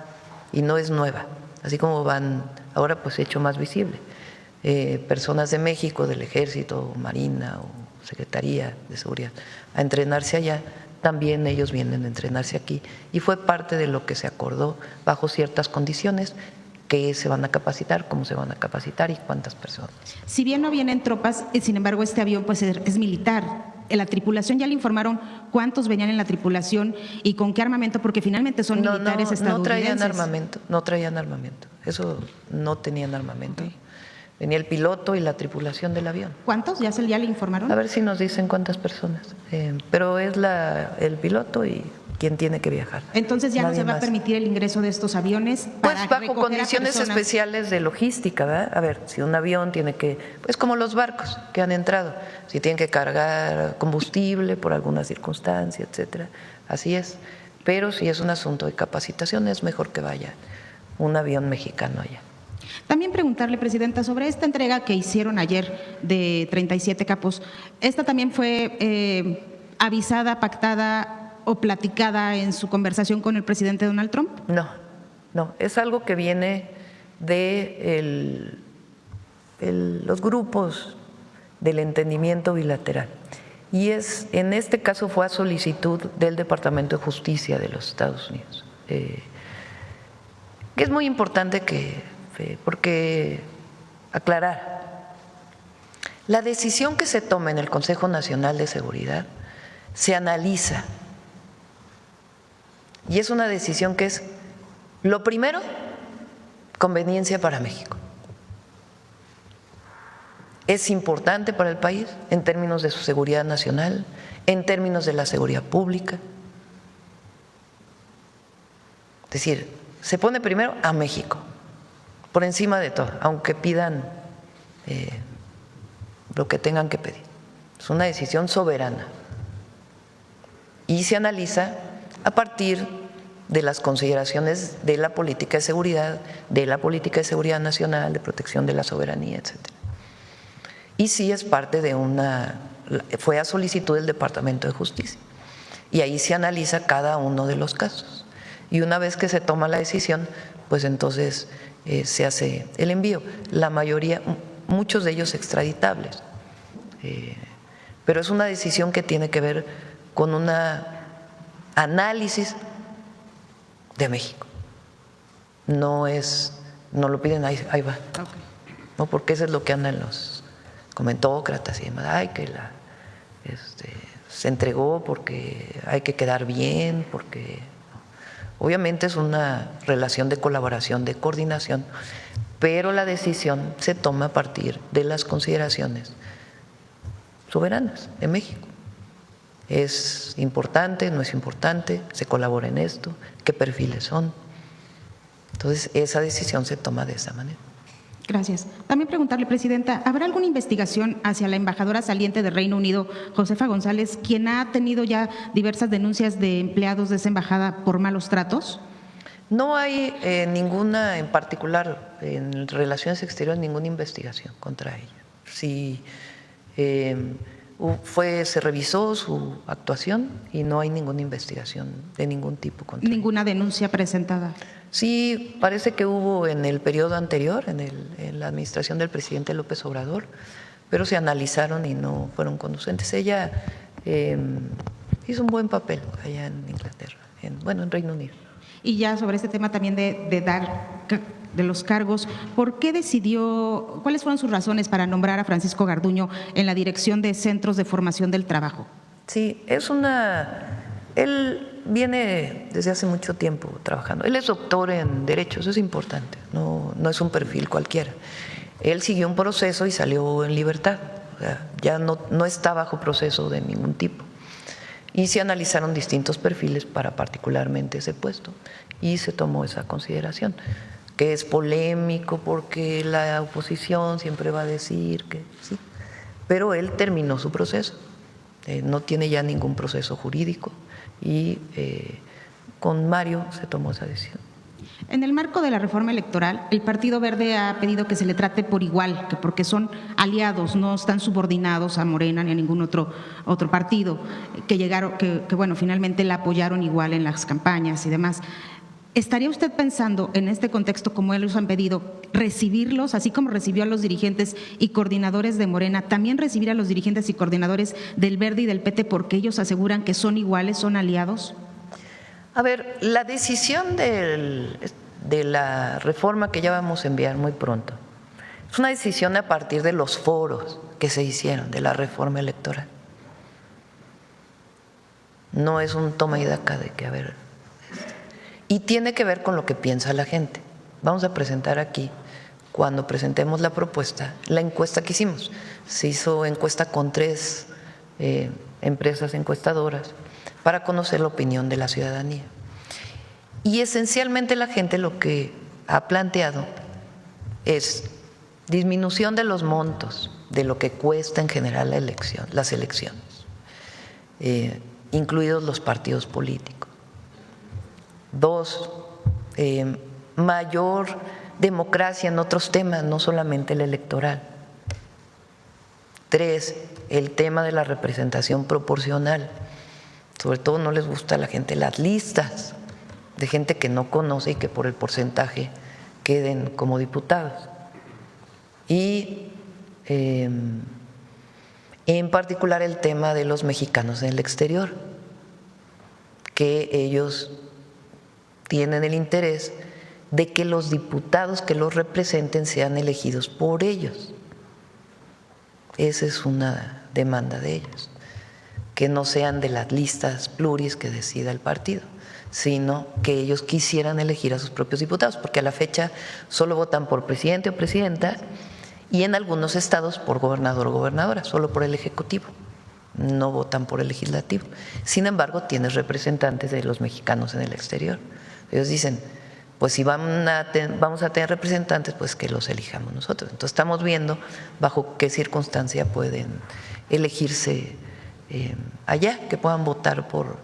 S1: y no es nueva, así como van, ahora pues hecho más visible. Personas de México, del Ejército, Marina o Secretaría de Seguridad, a entrenarse allá, también ellos vienen a entrenarse aquí, y fue parte de lo que se acordó bajo ciertas condiciones, que se van a capacitar, cómo se van a capacitar y cuántas personas.
S7: Si bien no vienen tropas, sin embargo este avión pues es militar. En la tripulación ya le informaron cuántos venían en la tripulación y con qué armamento, porque finalmente son militares estadounidenses.
S1: No traían armamento, eso no tenían armamento. Okay. Venía el piloto y la tripulación del avión.
S7: ¿Cuántos? ¿Ya le informaron?
S1: A ver si nos dicen cuántas personas. Pero es el piloto y quien tiene que viajar.
S7: Entonces ya nadie no se va a permitir el ingreso de estos aviones para
S1: pues bajo condiciones especiales de logística, ¿verdad? A ver, si un avión tiene que, pues como los barcos que han entrado, si tienen que cargar combustible por alguna circunstancia, etcétera, así es. Pero si es un asunto de capacitación, es mejor que vaya un avión mexicano allá.
S7: También preguntarle, Presidenta, sobre esta entrega que hicieron ayer de 37 capos. ¿Esta también fue avisada, pactada o platicada en su conversación con el presidente Donald Trump?
S1: No, es algo que viene de los grupos del entendimiento bilateral. Y en este caso fue a solicitud del Departamento de Justicia de los Estados Unidos. Que es muy importante porque aclarar, la decisión que se toma en el Consejo Nacional de Seguridad se analiza, y es una decisión que es, lo primero, conveniencia para México. Es importante para el país en términos de su seguridad nacional, en términos de la seguridad pública. Es decir, se pone primero a México, por encima de todo, aunque pidan lo que tengan que pedir. Es una decisión soberana y se analiza a partir de las consideraciones de la política de seguridad nacional, de protección de la soberanía, etcétera. Y sí es parte de fue a solicitud del Departamento de Justicia, y ahí se analiza cada uno de los casos. Y una vez que se toma la decisión, pues entonces se hace el envío. La mayoría, muchos de ellos extraditables. Pero es una decisión que tiene que ver con un análisis de México. No lo piden, ahí va.
S7: Okay.
S1: No, porque eso es lo que andan los comentócratas y demás. Ay, que se entregó porque hay que quedar bien, porque obviamente es una relación de colaboración, de coordinación, pero la decisión se toma a partir de las consideraciones soberanas de México. ¿Es importante? ¿No es importante? ¿Se colabora en esto? ¿Qué perfiles son? Entonces, esa decisión se toma de esa manera.
S7: Gracias. También preguntarle, Presidenta, ¿habrá alguna investigación hacia la embajadora saliente de Reino Unido, Josefa González, quien ha tenido ya diversas denuncias de empleados de esa embajada por malos tratos?
S1: No hay ninguna en particular en Relaciones Exteriores, ninguna investigación contra ella. Sí, se revisó su actuación y no hay ninguna investigación de ningún tipo contra ella.
S7: ¿Ninguna denuncia presentada?
S1: Sí, parece que hubo en el periodo anterior, en la administración del presidente López Obrador, pero se analizaron y no fueron conducentes. Ella hizo un buen papel allá en Inglaterra, en Reino Unido.
S7: Y ya sobre este tema también de los cargos, ¿por qué decidió, cuáles fueron sus razones para nombrar a Francisco Garduño en la dirección de Centros de Formación del Trabajo?
S1: Sí, él viene desde hace mucho tiempo trabajando. Él es doctor en Derecho, eso es importante, no es un perfil cualquiera. Él siguió un proceso y salió en libertad, o sea, ya no está bajo proceso de ningún tipo. Y se analizaron distintos perfiles para particularmente ese puesto y se tomó esa consideración, que es polémico porque la oposición siempre va a decir que sí, pero él terminó su proceso, no tiene ya ningún proceso jurídico y con Mario se tomó esa decisión.
S7: En el marco de la reforma electoral, el Partido Verde ha pedido que se le trate por igual, que porque son aliados, no están subordinados a Morena ni a ningún otro partido, finalmente la apoyaron igual en las campañas y demás. ¿Estaría usted pensando en este contexto, como ellos han pedido, recibirlos, así como recibió a los dirigentes y coordinadores de Morena, también recibir a los dirigentes y coordinadores del Verde y del PT porque ellos aseguran que son iguales, son aliados?
S1: A ver, la decisión de la reforma que ya vamos a enviar muy pronto es una decisión a partir de los foros que se hicieron de la reforma electoral. No es un toma y daca de que, a ver, y tiene que ver con lo que piensa la gente. Vamos a presentar aquí, cuando presentemos la propuesta, la encuesta que hicimos. Se hizo encuesta con 3 empresas encuestadoras para conocer la opinión de la ciudadanía. Y esencialmente la gente lo que ha planteado es disminución de los montos de lo que cuesta en general las elecciones, incluidos los partidos políticos. 2, mayor democracia en otros temas, no solamente el electoral. 3, el tema de la representación proporcional. Sobre todo no les gusta a la gente las listas de gente que no conoce y que por el porcentaje queden como diputados. Y en particular el tema de los mexicanos en el exterior, que ellos tienen el interés de que los diputados que los representen sean elegidos por ellos. Esa es una demanda de ellos, que no sean de las listas pluris que decida el partido, sino que ellos quisieran elegir a sus propios diputados, porque a la fecha solo votan por presidente o presidenta y en algunos estados por gobernador o gobernadora, solo por el ejecutivo, no votan por el legislativo. Sin embargo, tienes representantes de los mexicanos en el exterior. Ellos dicen, pues si vamos a tener representantes, pues que los elijamos nosotros. Entonces estamos viendo bajo qué circunstancia pueden elegirse allá, que puedan votar por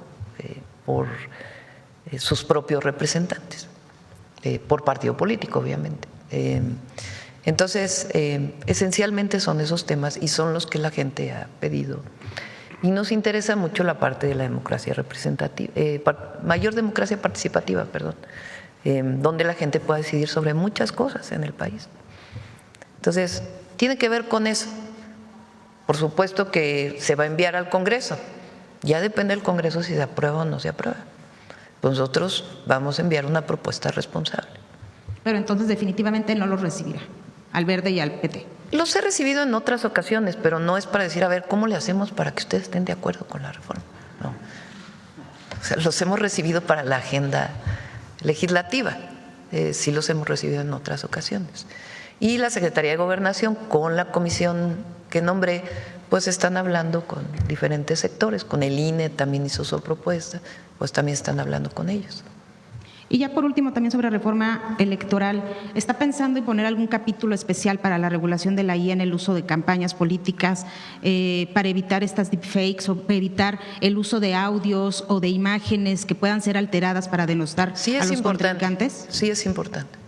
S1: sus propios representantes, por partido político, obviamente. Entonces, esencialmente son esos temas y son los que la gente ha pedido. Y nos interesa mucho la parte de la democracia representativa, mayor democracia participativa, donde la gente pueda decidir sobre muchas cosas en el país. Entonces, tiene que ver con eso. Por supuesto que se va a enviar al Congreso. Ya depende del Congreso si se aprueba o no se aprueba. Pues nosotros vamos a enviar una propuesta responsable.
S7: Pero entonces definitivamente no los recibirá, al Verde y al PT.
S1: Los he recibido en otras ocasiones, pero no es para decir, a ver, ¿cómo le hacemos para que ustedes estén de acuerdo con la reforma? No. O sea, los hemos recibido para la agenda legislativa. Sí los hemos recibido en otras ocasiones. Y la Secretaría de Gobernación, con la comisión que nombré, pues están hablando con diferentes sectores. Con el INE también hizo su propuesta, pues también están hablando con ellos.
S7: Y ya por último, también sobre reforma electoral, ¿está pensando en poner algún capítulo especial para la regulación de la IA en el uso de campañas políticas para evitar estas deepfakes o para evitar el uso de audios o de imágenes que puedan ser alteradas para denostar a los contrincantes?
S1: Sí, es importante.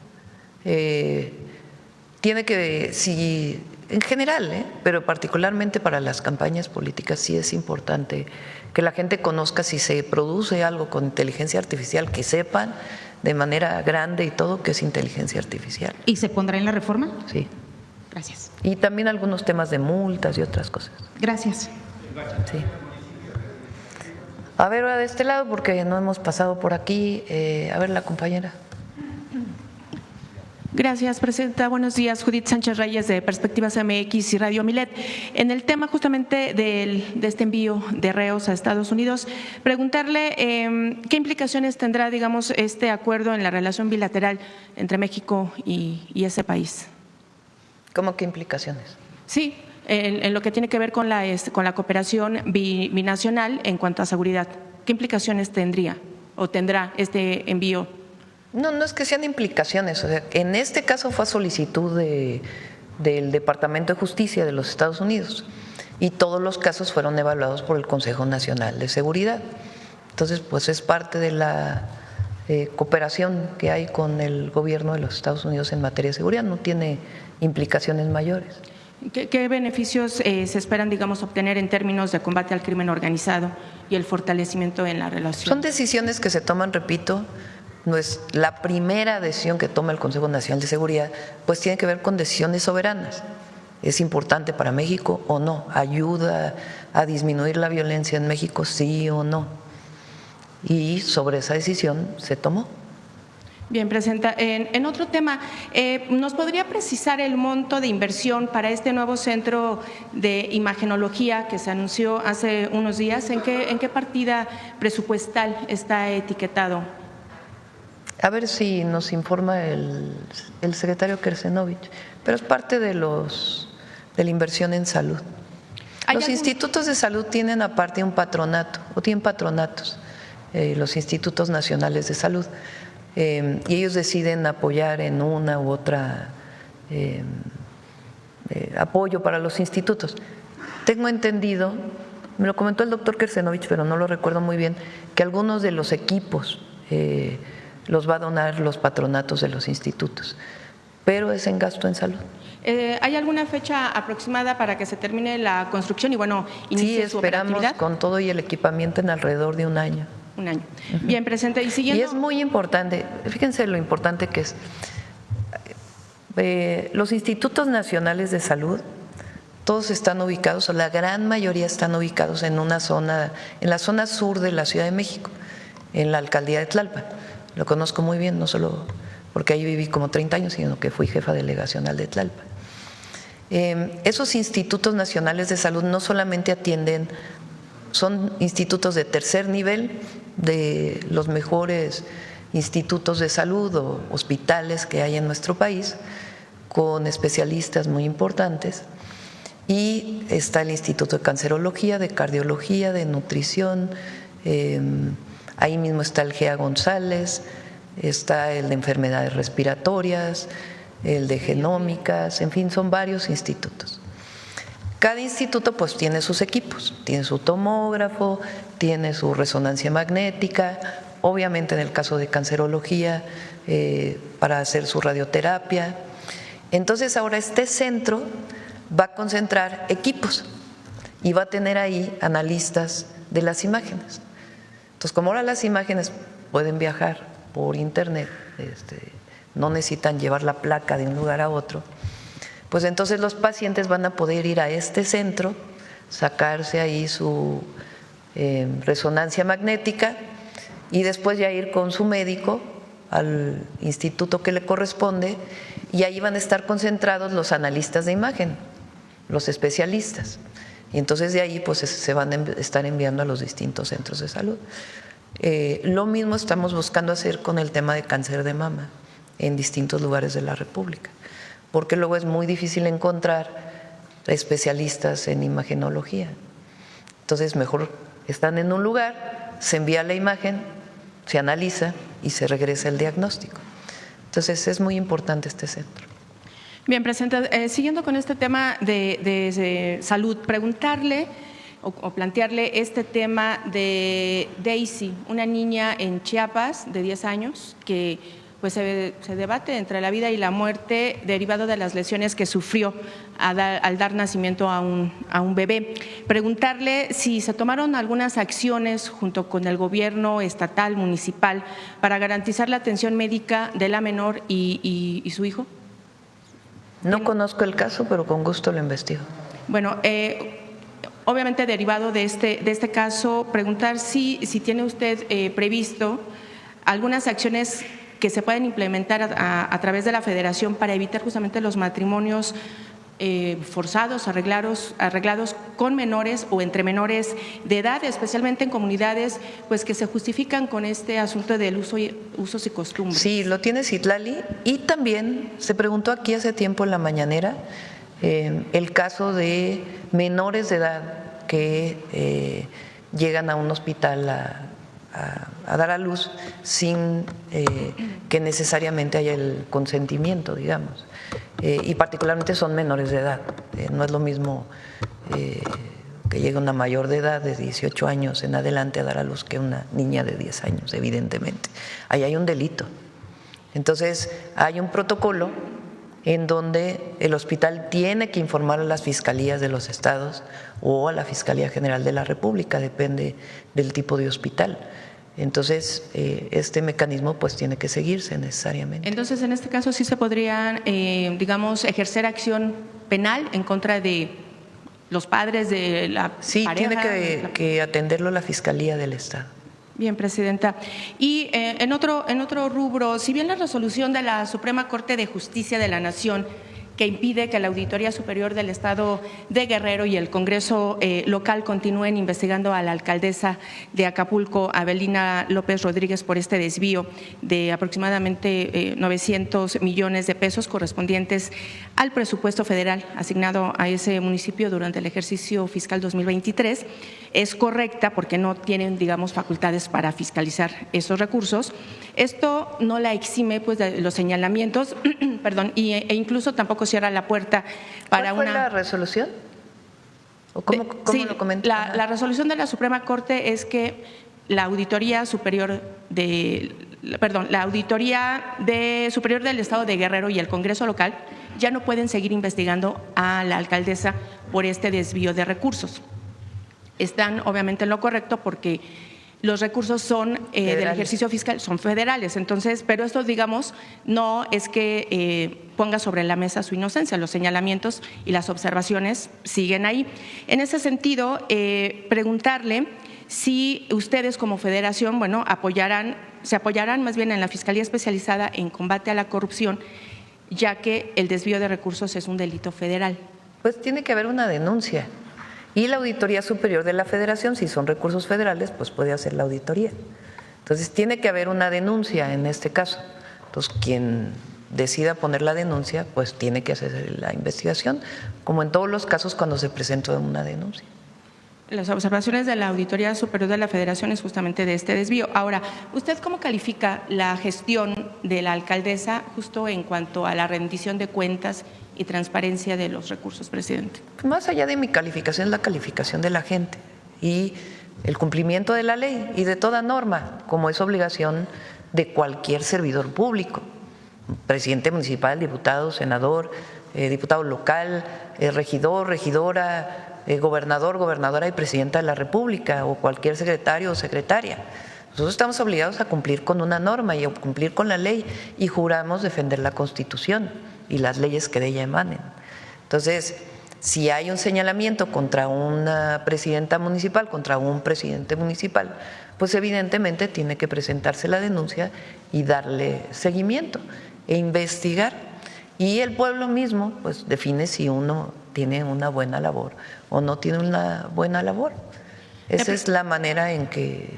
S1: Tiene que, sí, en general, pero particularmente para las campañas políticas, sí es importante que la gente conozca si se produce algo con inteligencia artificial, que sepan de manera grande y todo que es inteligencia artificial.
S7: ¿Y se pondrá en la reforma?
S1: Sí.
S7: Gracias.
S1: Y también algunos temas de multas y otras cosas.
S7: Gracias.
S1: Sí. A ver, ahora de este lado, porque no hemos pasado por aquí. A ver, la compañera.
S8: Gracias, presidenta. Buenos días. Judith Sánchez Reyes, de Perspectivas MX y Radio Milet. En el tema justamente de este envío de reos a Estados Unidos, preguntarle qué implicaciones tendrá, digamos, este acuerdo en la relación bilateral entre México y ese país.
S1: ¿Cómo qué implicaciones?
S8: Sí, en lo que tiene que ver con la cooperación binacional en cuanto a seguridad. ¿Qué implicaciones tendría o tendrá este envío?
S1: No, no es que sean implicaciones. O sea, en este caso fue a solicitud del Departamento de Justicia de los Estados Unidos y todos los casos fueron evaluados por el Consejo Nacional de Seguridad. Entonces, pues es parte de la cooperación que hay con el gobierno de los Estados Unidos en materia de seguridad. No tiene implicaciones mayores.
S8: ¿Qué beneficios se esperan, digamos, obtener en términos de combate al crimen organizado y el fortalecimiento en la relación?
S1: Son decisiones que se toman, repito. No es la primera decisión que toma el Consejo Nacional de Seguridad, pues tiene que ver con decisiones soberanas. ¿Es importante para México o no? ¿Ayuda a disminuir la violencia en México, sí o no? Y sobre esa decisión se tomó.
S8: Bien, presidenta. En otro tema, ¿nos podría precisar el monto de inversión para este nuevo centro de imagenología que se anunció hace unos días? ¿En qué partida presupuestal está etiquetado?
S1: A ver si nos informa el secretario Kersenovich, pero es parte de la inversión en salud. Los institutos de salud tienen aparte un patronato, o tienen patronatos, los institutos nacionales de salud, y ellos deciden apoyar en una u otra apoyo para los institutos. Tengo entendido, me lo comentó el doctor Kersenovich, pero no lo recuerdo muy bien, que algunos de los equipos los va a donar los patronatos de los institutos, pero es en gasto en salud.
S8: ¿Hay alguna fecha aproximada para que se termine la construcción y, bueno, inicie su operatividad?
S1: Sí, esperamos con todo y el equipamiento en alrededor de un año.
S8: Un año. Bien, presidente. Y siguiendo…
S1: Y es muy importante, fíjense lo importante que es. Los institutos nacionales de salud, todos están ubicados, o la gran mayoría están ubicados en una zona, en la zona sur de la Ciudad de México, en la alcaldía de Tlalpan. Lo conozco muy bien, no solo porque ahí viví como 30 años, sino que fui jefa delegacional de Tlalpan. Esos institutos nacionales de salud no solamente atienden, son institutos de tercer nivel, de los mejores institutos de salud o hospitales que hay en nuestro país, con especialistas muy importantes. Y está el Instituto de Cancerología, de Cardiología, de Nutrición, ahí mismo está el GEA González, está el de Enfermedades Respiratorias, el de Genómicas, en fin, son varios institutos. Cada instituto pues tiene sus equipos, tiene su tomógrafo, tiene su resonancia magnética, obviamente en el caso de cancerología para hacer su radioterapia. Entonces ahora este centro va a concentrar equipos y va a tener ahí analistas de las imágenes. Entonces, como ahora las imágenes pueden viajar por internet, no necesitan llevar la placa de un lugar a otro, pues entonces los pacientes van a poder ir a este centro, sacarse ahí su resonancia magnética y después ya ir con su médico al instituto que le corresponde, y ahí van a estar concentrados los analistas de imagen, los especialistas. Y entonces de ahí pues se van a estar enviando a los distintos centros de salud. Lo mismo estamos buscando hacer con el tema de cáncer de mama en distintos lugares de la República, porque luego es muy difícil encontrar especialistas en imagenología. Entonces mejor están en un lugar, se envía la imagen, se analiza y se regresa el diagnóstico. Entonces es muy importante este centro.
S8: Bien, Presidenta, siguiendo con este tema de salud, preguntarle o plantearle este tema de Daisy, una niña en Chiapas de 10 años que pues se debate entre la vida y la muerte derivado de las lesiones que sufrió al dar nacimiento a un bebé. Preguntarle si se tomaron algunas acciones junto con el gobierno estatal, municipal, para garantizar la atención médica de la menor y su hijo.
S1: No conozco el caso, pero con gusto lo investigo.
S8: Bueno, obviamente derivado de este caso, preguntar si tiene usted previsto algunas acciones que se pueden implementar a través de la Federación para evitar justamente los matrimonios forzados, arreglados con menores o entre menores de edad, especialmente en comunidades pues que se justifican con este asunto del usos y costumbres.
S1: Sí, lo tiene Citlali, y también se preguntó aquí hace tiempo en la mañanera el caso de menores de edad que llegan a un hospital a dar a luz sin que necesariamente haya el consentimiento, digamos. Y particularmente son menores de edad. No es lo mismo que llegue una mayor de edad de 18 años en adelante a dar a luz que una niña de 10 años, evidentemente. Ahí hay un delito. Entonces hay un protocolo en donde el hospital tiene que informar a las fiscalías de los estados o a la Fiscalía General de la República, depende del tipo de hospital. Entonces, este mecanismo pues tiene que seguirse necesariamente.
S8: Entonces, en este caso sí se podría, digamos, ejercer acción penal en contra de los padres de la
S1: sí,
S8: pareja.
S1: Sí, tiene que atenderlo la Fiscalía del Estado.
S8: Bien, Presidenta. Y en otro rubro, si bien la resolución de la Suprema Corte de Justicia de la Nación que impide que la Auditoría Superior del Estado de Guerrero y el Congreso local continúen investigando a la alcaldesa de Acapulco, Abelina López Rodríguez, por este desvío de aproximadamente 900 millones de pesos correspondientes al presupuesto federal asignado a ese municipio durante el ejercicio fiscal 2023, es correcta porque no tienen, digamos, facultades para fiscalizar esos recursos. Esto no la exime pues de los señalamientos, perdón, e incluso tampoco cierra la puerta para
S1: ¿Cuál fue la resolución? ¿O cómo
S8: sí,
S1: lo comenta?
S8: La resolución de la Suprema Corte es que la Auditoría Superior Superior del Estado de Guerrero y el Congreso local ya no pueden seguir investigando a la alcaldesa por este desvío de recursos. Están obviamente en lo correcto porque los recursos son del ejercicio fiscal, son federales. Entonces, pero esto, digamos, no es que ponga sobre la mesa su inocencia. Los señalamientos y las observaciones siguen ahí. En ese sentido, preguntarle si ustedes como federación, bueno, se apoyarán más bien en la Fiscalía Especializada en Combate a la Corrupción, ya que el desvío de recursos es un delito federal.
S1: Pues tiene que haber una denuncia. Y la Auditoría Superior de la Federación, si son recursos federales, pues puede hacer la auditoría. Entonces, tiene que haber una denuncia en este caso. Entonces, quien decida poner la denuncia, pues tiene que hacer la investigación, como en todos los casos cuando se presenta una denuncia.
S8: Las observaciones de la Auditoría Superior de la Federación es justamente de este desvío. Ahora, ¿usted cómo califica la gestión de la alcaldesa justo en cuanto a la rendición de cuentas y transparencia de los recursos, presidente?
S1: Más allá de mi calificación, es la calificación de la gente y el cumplimiento de la ley y de toda norma, como es obligación de cualquier servidor público, presidente municipal, diputado, senador, diputado local, regidor, regidora, gobernador, gobernadora y presidenta de la República o cualquier secretario o secretaria. Nosotros estamos obligados a cumplir con una norma y a cumplir con la ley y juramos defender la Constitución y las leyes que de ella emanen. Entonces, si hay un señalamiento contra una presidenta municipal, contra un presidente municipal, pues evidentemente tiene que presentarse la denuncia y darle seguimiento e investigar. Y el pueblo mismo pues define si uno tiene una buena labor o no tiene una buena labor. Esa es la manera en que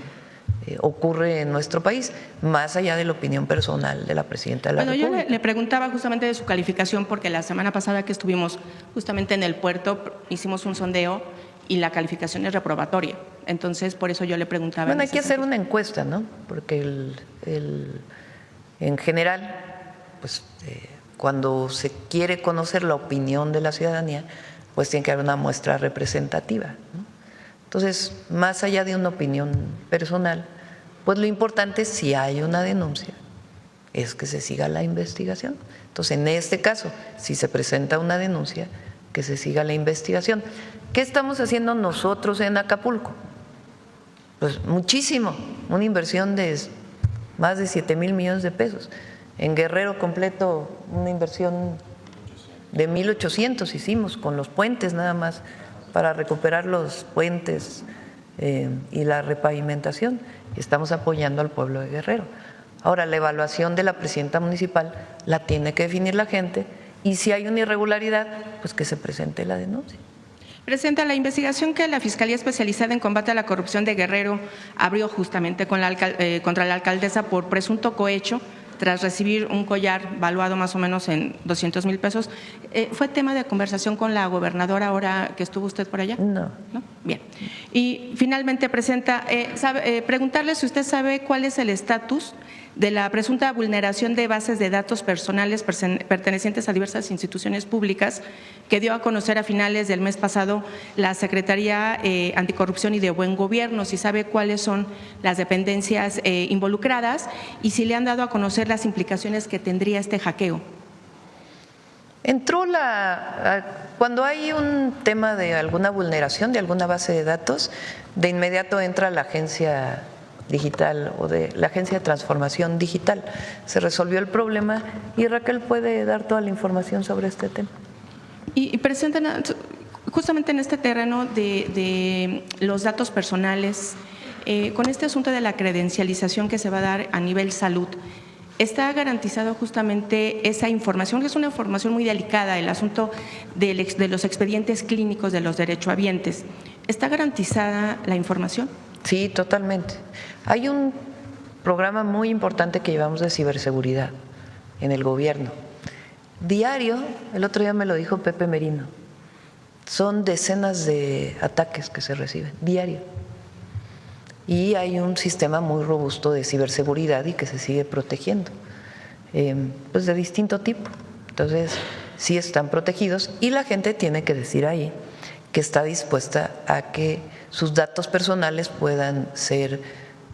S1: ocurre en nuestro país, más allá de la opinión personal de la presidenta de la República.
S8: Yo le preguntaba justamente de su calificación, porque la semana pasada que estuvimos justamente en el puerto, hicimos un sondeo y la calificación es reprobatoria. Entonces, por eso yo le preguntaba.
S1: Bueno, hay que hacer una encuesta, ¿no? Porque en general, pues cuando se quiere conocer la opinión de la ciudadanía, pues tiene que haber una muestra representativa, ¿no? Entonces, más allá de una opinión personal, pues lo importante, si hay una denuncia, es que se siga la investigación. Entonces, en este caso, si se presenta una denuncia, que se siga la investigación. ¿Qué estamos haciendo nosotros en Acapulco? Pues muchísimo, una inversión de más de 7,000 millones de pesos. En Guerrero completo, una inversión de 1,800 hicimos con los puentes nada más, para recuperar los puentes y la repavimentación. Estamos apoyando al pueblo de Guerrero. Ahora, la evaluación de la presidenta municipal la tiene que definir la gente, y si hay una irregularidad, pues que se presente la denuncia.
S8: Presidenta, la investigación que la Fiscalía Especializada en Combate a la Corrupción de Guerrero abrió justamente contra la alcaldesa por presunto cohecho, tras recibir un collar valuado más o menos en 200,000 pesos. ¿Fue tema de conversación con la gobernadora ahora que estuvo usted por allá?
S1: No.
S8: ¿No? Bien. Y finalmente, presidenta, preguntarle si usted sabe cuál es el estatus de la presunta vulneración de bases de datos personales pertenecientes a diversas instituciones públicas que dio a conocer a finales del mes pasado la Secretaría Anticorrupción y de Buen Gobierno, si sabe cuáles son las dependencias involucradas y si le han dado a conocer las implicaciones que tendría este hackeo.
S1: Cuando hay un tema de alguna vulneración de alguna base de datos, de inmediato entra la agencia digital o de la Agencia de Transformación Digital. Se resolvió el problema y Raquel puede dar toda la información sobre este tema.
S8: Y presidenta, justamente en este terreno de los datos personales, con este asunto de la credencialización que se va a dar a nivel salud, ¿está garantizado justamente esa información, que es una información muy delicada, el asunto de los expedientes clínicos de los derechohabientes? ¿Está garantizada la información?
S1: Sí, totalmente. Hay un programa muy importante que llevamos de ciberseguridad en el gobierno. Diario, el otro día me lo dijo Pepe Merino, son decenas de ataques que se reciben, diario. Y hay un sistema muy robusto de ciberseguridad y que se sigue protegiendo, pues de distinto tipo. Entonces, sí están protegidos y la gente tiene que decir ahí que está dispuesta a que sus datos personales puedan ser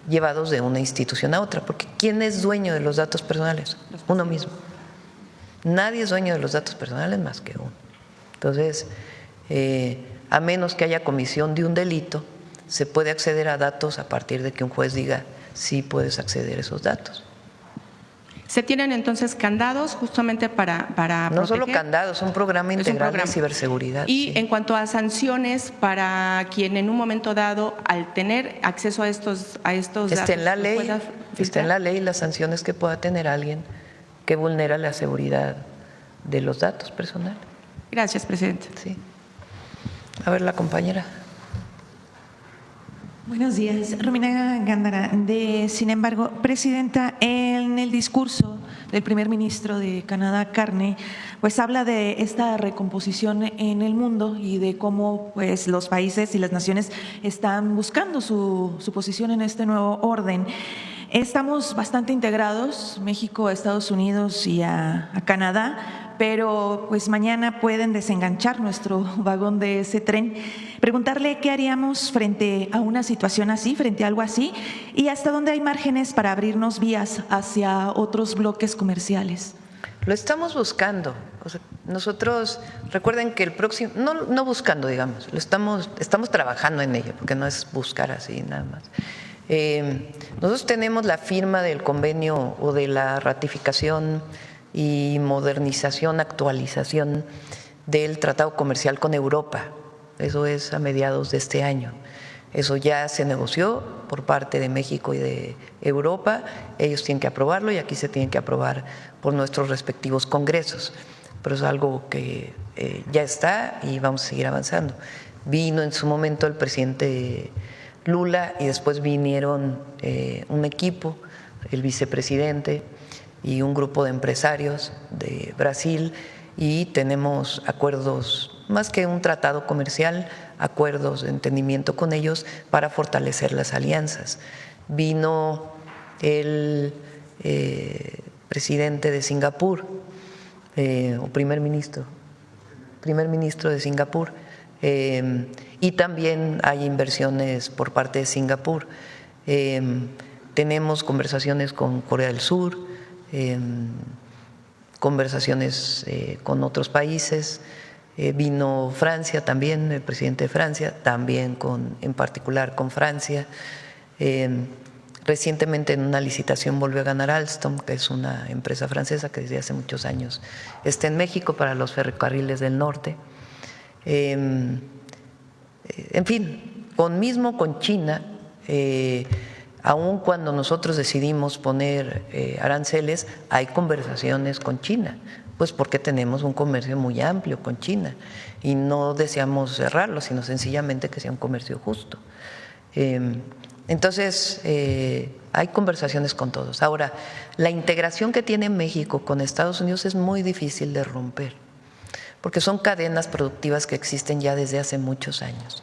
S1: llevados de una institución a otra, porque ¿quién es dueño de los datos personales? Uno mismo. Nadie es dueño de los datos personales más que uno. Entonces, a menos que haya comisión de un delito, se puede acceder a datos a partir de que un juez diga sí puedes acceder a esos datos.
S8: ¿Se tienen entonces candados justamente para
S1: no proteger? Solo candados, un programa integral de ciberseguridad.
S8: Y
S1: sí.
S8: En cuanto a sanciones para quien en un momento dado, al tener acceso a estos datos,
S1: está en la ley las sanciones que pueda tener alguien que vulnera la seguridad de los datos personales.
S8: Gracias, presidente.
S1: Sí. A ver, la compañera.
S9: Buenos días, Romina Gándara. Sin embargo, presidenta, en el discurso del primer ministro de Canadá, Carney, pues habla de esta recomposición en el mundo y de cómo pues los países y las naciones están buscando su posición en este nuevo orden. Estamos bastante integrados, México, a Estados Unidos y a Canadá, pero pues mañana pueden desenganchar nuestro vagón de ese tren. Preguntarle qué haríamos frente a una situación así, frente a algo así, y hasta dónde hay márgenes para abrirnos vías hacia otros bloques comerciales.
S1: Lo estamos buscando. O sea, nosotros, recuerden que el próximo, no buscando, digamos, estamos trabajando en ello, porque no es buscar así nada más. Nosotros tenemos la firma del convenio o de la ratificación y modernización, actualización del tratado comercial con Europa. Eso es a mediados de este año. Eso ya se negoció por parte de México y de Europa. Ellos tienen que aprobarlo y aquí se tienen que aprobar por nuestros respectivos congresos. Pero es algo que ya está y vamos a seguir avanzando. Vino en su momento el presidente Lula y después vinieron un equipo, el vicepresidente y un grupo de empresarios de Brasil, y tenemos acuerdos, más que un tratado comercial, acuerdos de entendimiento con ellos para fortalecer las alianzas. Vino el presidente de Singapur, o primer ministro de Singapur, y también hay inversiones por parte de Singapur. Tenemos conversaciones con Corea del Sur, conversaciones con otros países. Vino Francia también, el presidente de Francia, también en particular con Francia. Recientemente en una licitación volvió a ganar Alstom, que es una empresa francesa que desde hace muchos años está en México para los ferrocarriles del norte. En fin, con China, aun cuando nosotros decidimos poner aranceles, hay conversaciones con China, pues porque tenemos un comercio muy amplio con China y no deseamos cerrarlo, sino sencillamente que sea un comercio justo. Entonces, hay conversaciones con todos. Ahora, la integración que tiene México con Estados Unidos es muy difícil de romper, porque son cadenas productivas que existen ya desde hace muchos años.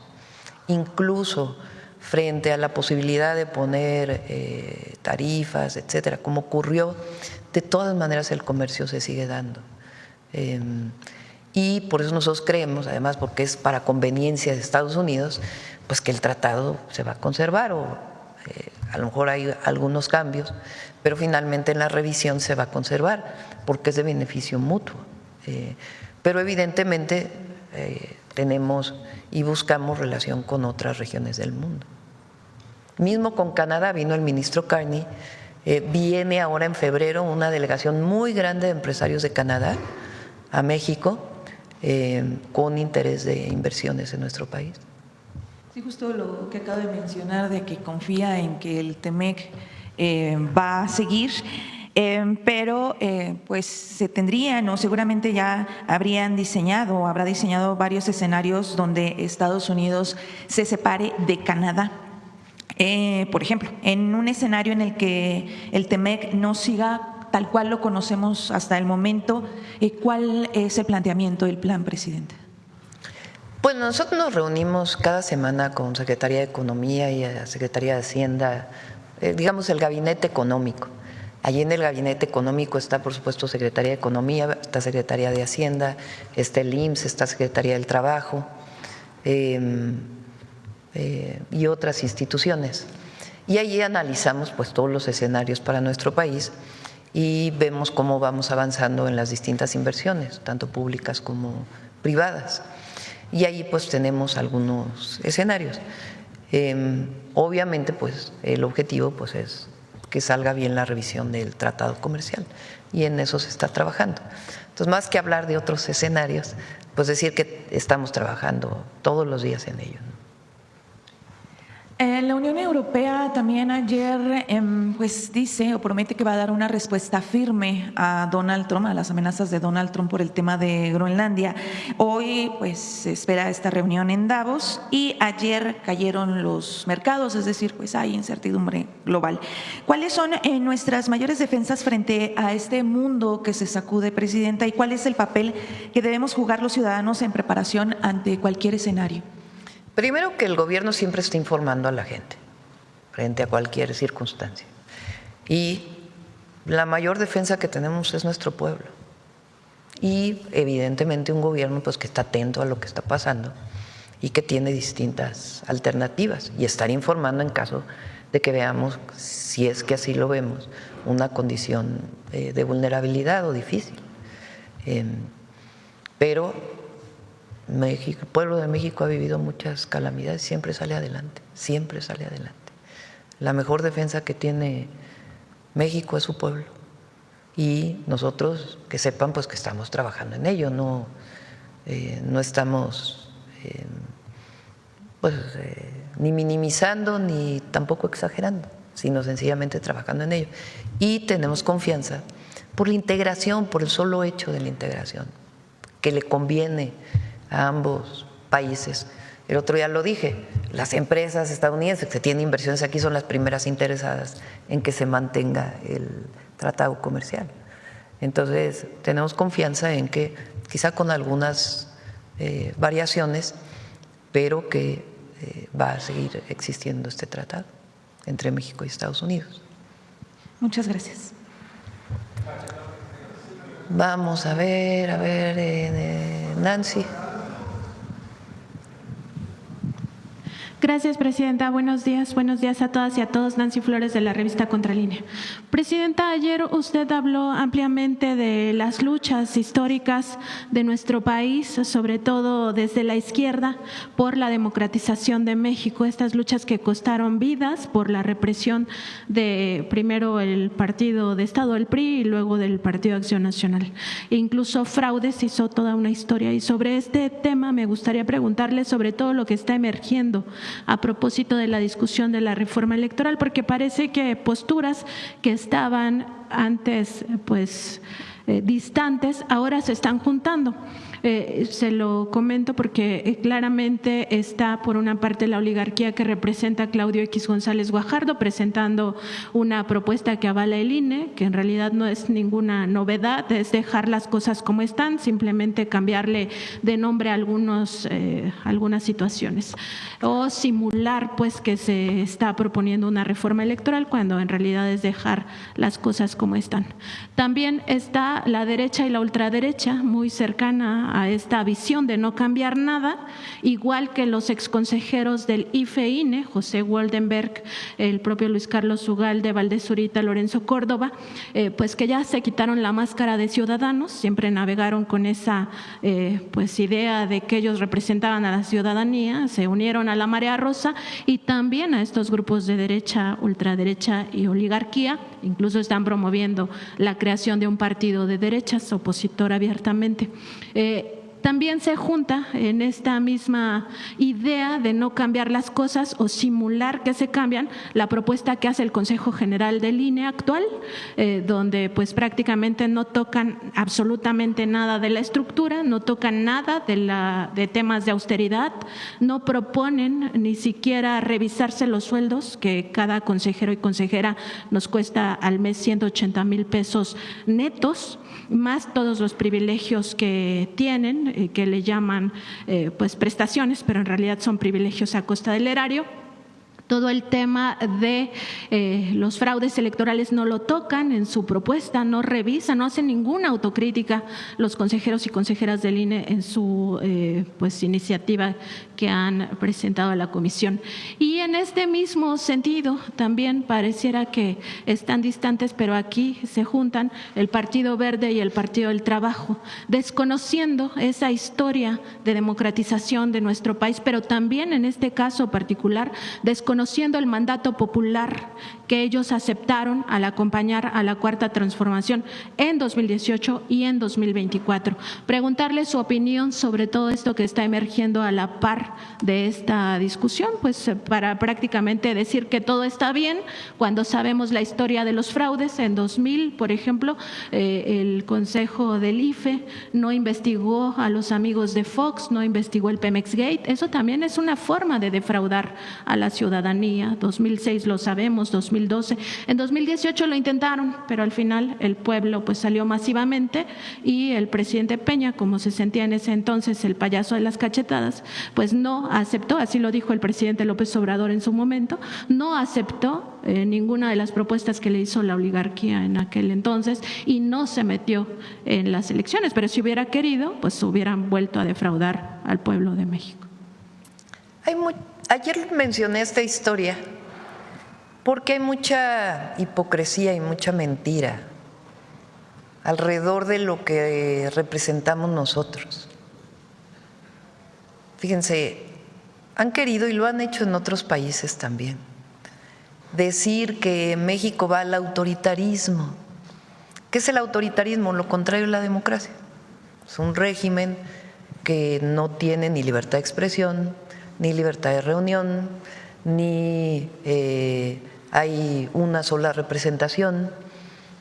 S1: Incluso frente a la posibilidad de poner tarifas, etcétera, como ocurrió, de todas maneras el comercio se sigue dando. Y por eso nosotros creemos, además porque es para conveniencia de Estados Unidos, pues que el tratado se va a conservar o a lo mejor hay algunos cambios, pero finalmente en la revisión se va a conservar porque es de beneficio mutuo. Pero evidentemente tenemos y buscamos relación con otras regiones del mundo. Mismo con Canadá, vino el ministro Carney, viene ahora en febrero una delegación muy grande de empresarios de Canadá a México con interés de inversiones en nuestro país.
S9: Sí, justo lo que acabo de mencionar, de que confía en que el TEMEC va a seguir. Pero pues se tendrían o seguramente ya habrá diseñado varios escenarios donde Estados Unidos se separe de Canadá. Por ejemplo, en un escenario en el que el TEMEC no siga tal cual lo conocemos hasta el momento, ¿cuál es el planteamiento del plan, presidente?
S1: Bueno, nosotros nos reunimos cada semana con Secretaría de Economía y Secretaría de Hacienda, digamos el gabinete económico. Allí en el gabinete económico está, por supuesto, Secretaría de Economía, está Secretaría de Hacienda, está el IMSS, está Secretaría del Trabajo y otras instituciones. Y allí analizamos pues todos los escenarios para nuestro país y vemos cómo vamos avanzando en las distintas inversiones, tanto públicas como privadas. Y ahí pues tenemos algunos escenarios. Obviamente pues el objetivo pues es que salga bien la revisión del tratado comercial y en eso se está trabajando. Entonces, más que hablar de otros escenarios, pues decir que estamos trabajando todos los días en ello, ¿no?
S9: La Unión Europea también ayer pues dice o promete que va a dar una respuesta firme a Donald Trump, a las amenazas de Donald Trump por el tema de Groenlandia. Hoy pues se espera esta reunión en Davos y ayer cayeron los mercados, es decir, pues hay incertidumbre global. ¿Cuáles son nuestras mayores defensas frente a este mundo que se sacude, presidenta, y cuál es el papel que debemos jugar los ciudadanos en preparación ante cualquier escenario?
S1: Primero, que el gobierno siempre está informando a la gente frente a cualquier circunstancia. Y la mayor defensa que tenemos es nuestro pueblo. Y evidentemente un gobierno pues que está atento a lo que está pasando y que tiene distintas alternativas y estar informando en caso de que veamos, si es que así lo vemos, una condición de vulnerabilidad o difícil. Pero México, el pueblo de México ha vivido muchas calamidades, siempre sale adelante, siempre sale adelante. La mejor defensa que tiene México es su pueblo y nosotros que sepan pues que estamos trabajando en ello, no no estamos ni minimizando ni tampoco exagerando, sino sencillamente trabajando en ello. Y tenemos confianza por la integración, por el solo hecho de la integración, que le conviene a ambos países. El otro día lo dije, las empresas estadounidenses que tienen inversiones aquí son las primeras interesadas en que se mantenga el tratado comercial. Entonces, tenemos confianza en que, quizá con algunas variaciones, pero que va a seguir existiendo este tratado entre México y Estados Unidos.
S9: Muchas gracias.
S1: Vamos a ver, Nancy.
S10: Gracias, presidenta. Buenos días a todas y a todos. Nancy Flores, de la revista Contralínea. Presidenta, ayer usted habló ampliamente de las luchas históricas de nuestro país, sobre todo desde la izquierda, por la democratización de México. Estas luchas que costaron vidas por la represión de primero el Partido de Estado, el PRI, y luego del Partido Acción Nacional. E incluso fraudes, hizo toda una historia. Y sobre este tema me gustaría preguntarle sobre todo lo que está emergiendo a propósito de la discusión de la reforma electoral, porque parece que posturas que estaban antes distantes ahora se están juntando. Se lo comento porque claramente está por una parte la oligarquía que representa a Claudio X González Guajardo presentando una propuesta que avala el INE, que en realidad no es ninguna novedad, es dejar las cosas como están, simplemente cambiarle de nombre a algunas situaciones o simular que se está proponiendo una reforma electoral cuando en realidad es dejar las cosas como están. También está la derecha y la ultraderecha muy cercana a esta visión de no cambiar nada, igual que los exconsejeros del IFE-INE, José Woldenberg, el propio Luis Carlos Ugalde, Valdés Zurita, Lorenzo Córdoba, que ya se quitaron la máscara de ciudadanos, siempre navegaron con esa idea de que ellos representaban a la ciudadanía, se unieron a la marea rosa y también a estos grupos de derecha, ultraderecha y oligarquía, incluso están promoviendo la creación de un partido de derechas opositor abiertamente. También se junta en esta misma idea de no cambiar las cosas o simular que se cambian la propuesta que hace el Consejo General del INE actual, donde prácticamente no tocan absolutamente nada de la estructura, no tocan nada de temas de austeridad, no proponen ni siquiera revisarse los sueldos, que cada consejero y consejera nos cuesta al mes 180,000 pesos netos, más todos los privilegios que tienen, que le llaman prestaciones, pero en realidad son privilegios a costa del erario. Todo el tema de los fraudes electorales no lo tocan en su propuesta, no revisan, no hacen ninguna autocrítica los consejeros y consejeras del INE en su iniciativa que han presentado a la comisión. Y en este mismo sentido también pareciera que están distantes, pero aquí se juntan el Partido Verde y el Partido del Trabajo, desconociendo esa historia de democratización de nuestro país, pero también en este caso particular desconociendo el mandato popular que ellos aceptaron al acompañar a la Cuarta Transformación en 2018 y en 2024. Preguntarle su opinión sobre todo esto que está emergiendo a la par de esta discusión, para prácticamente decir que todo está bien cuando sabemos la historia de los fraudes. En 2000, por ejemplo, el Consejo del IFE no investigó a los amigos de Fox, no investigó el Pemex Gate. Eso también es una forma de defraudar a la ciudadanía. 2006 lo sabemos, 2012. En 2018 lo intentaron, pero al final el pueblo salió masivamente y el presidente Peña, como se sentía en ese entonces el payaso de las cachetadas, no aceptó, así lo dijo el presidente López Obrador en su momento, no aceptó ninguna de las propuestas que le hizo la oligarquía en aquel entonces y no se metió en las elecciones, pero si hubiera querido, hubieran vuelto a defraudar al pueblo de México.
S1: Ayer mencioné esta historia porque hay mucha hipocresía y mucha mentira alrededor de lo que representamos nosotros. Fíjense, han querido, y lo han hecho en otros países también, decir que México va al autoritarismo. ¿Qué es el autoritarismo? Lo contrario a la democracia. Es un régimen que no tiene ni libertad de expresión, ni libertad de reunión, ni hay una sola representación.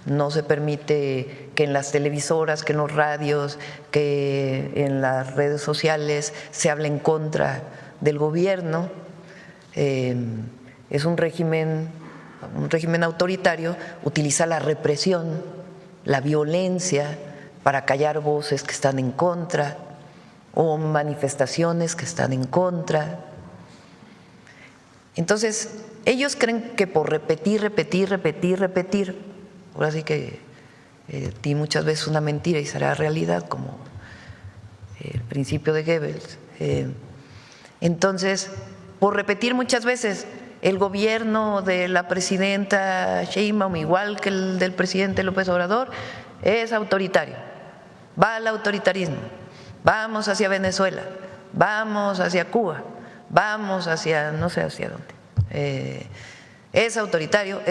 S1: No se permite que en las televisoras, que en los radios, que en las redes sociales se hable en contra del gobierno. Es un régimen autoritario, utiliza la represión, la violencia para callar voces que están en contra o manifestaciones que están en contra. Entonces, ellos creen que por repetir, ahora sí que di muchas veces una mentira y será realidad, como el principio de Goebbels. Entonces, por repetir muchas veces, el gobierno de la presidenta Sheinbaum, igual que el del presidente López Obrador, es autoritario, va al autoritarismo, vamos hacia Venezuela, vamos hacia Cuba, vamos hacia no sé hacia dónde. Es autoritario,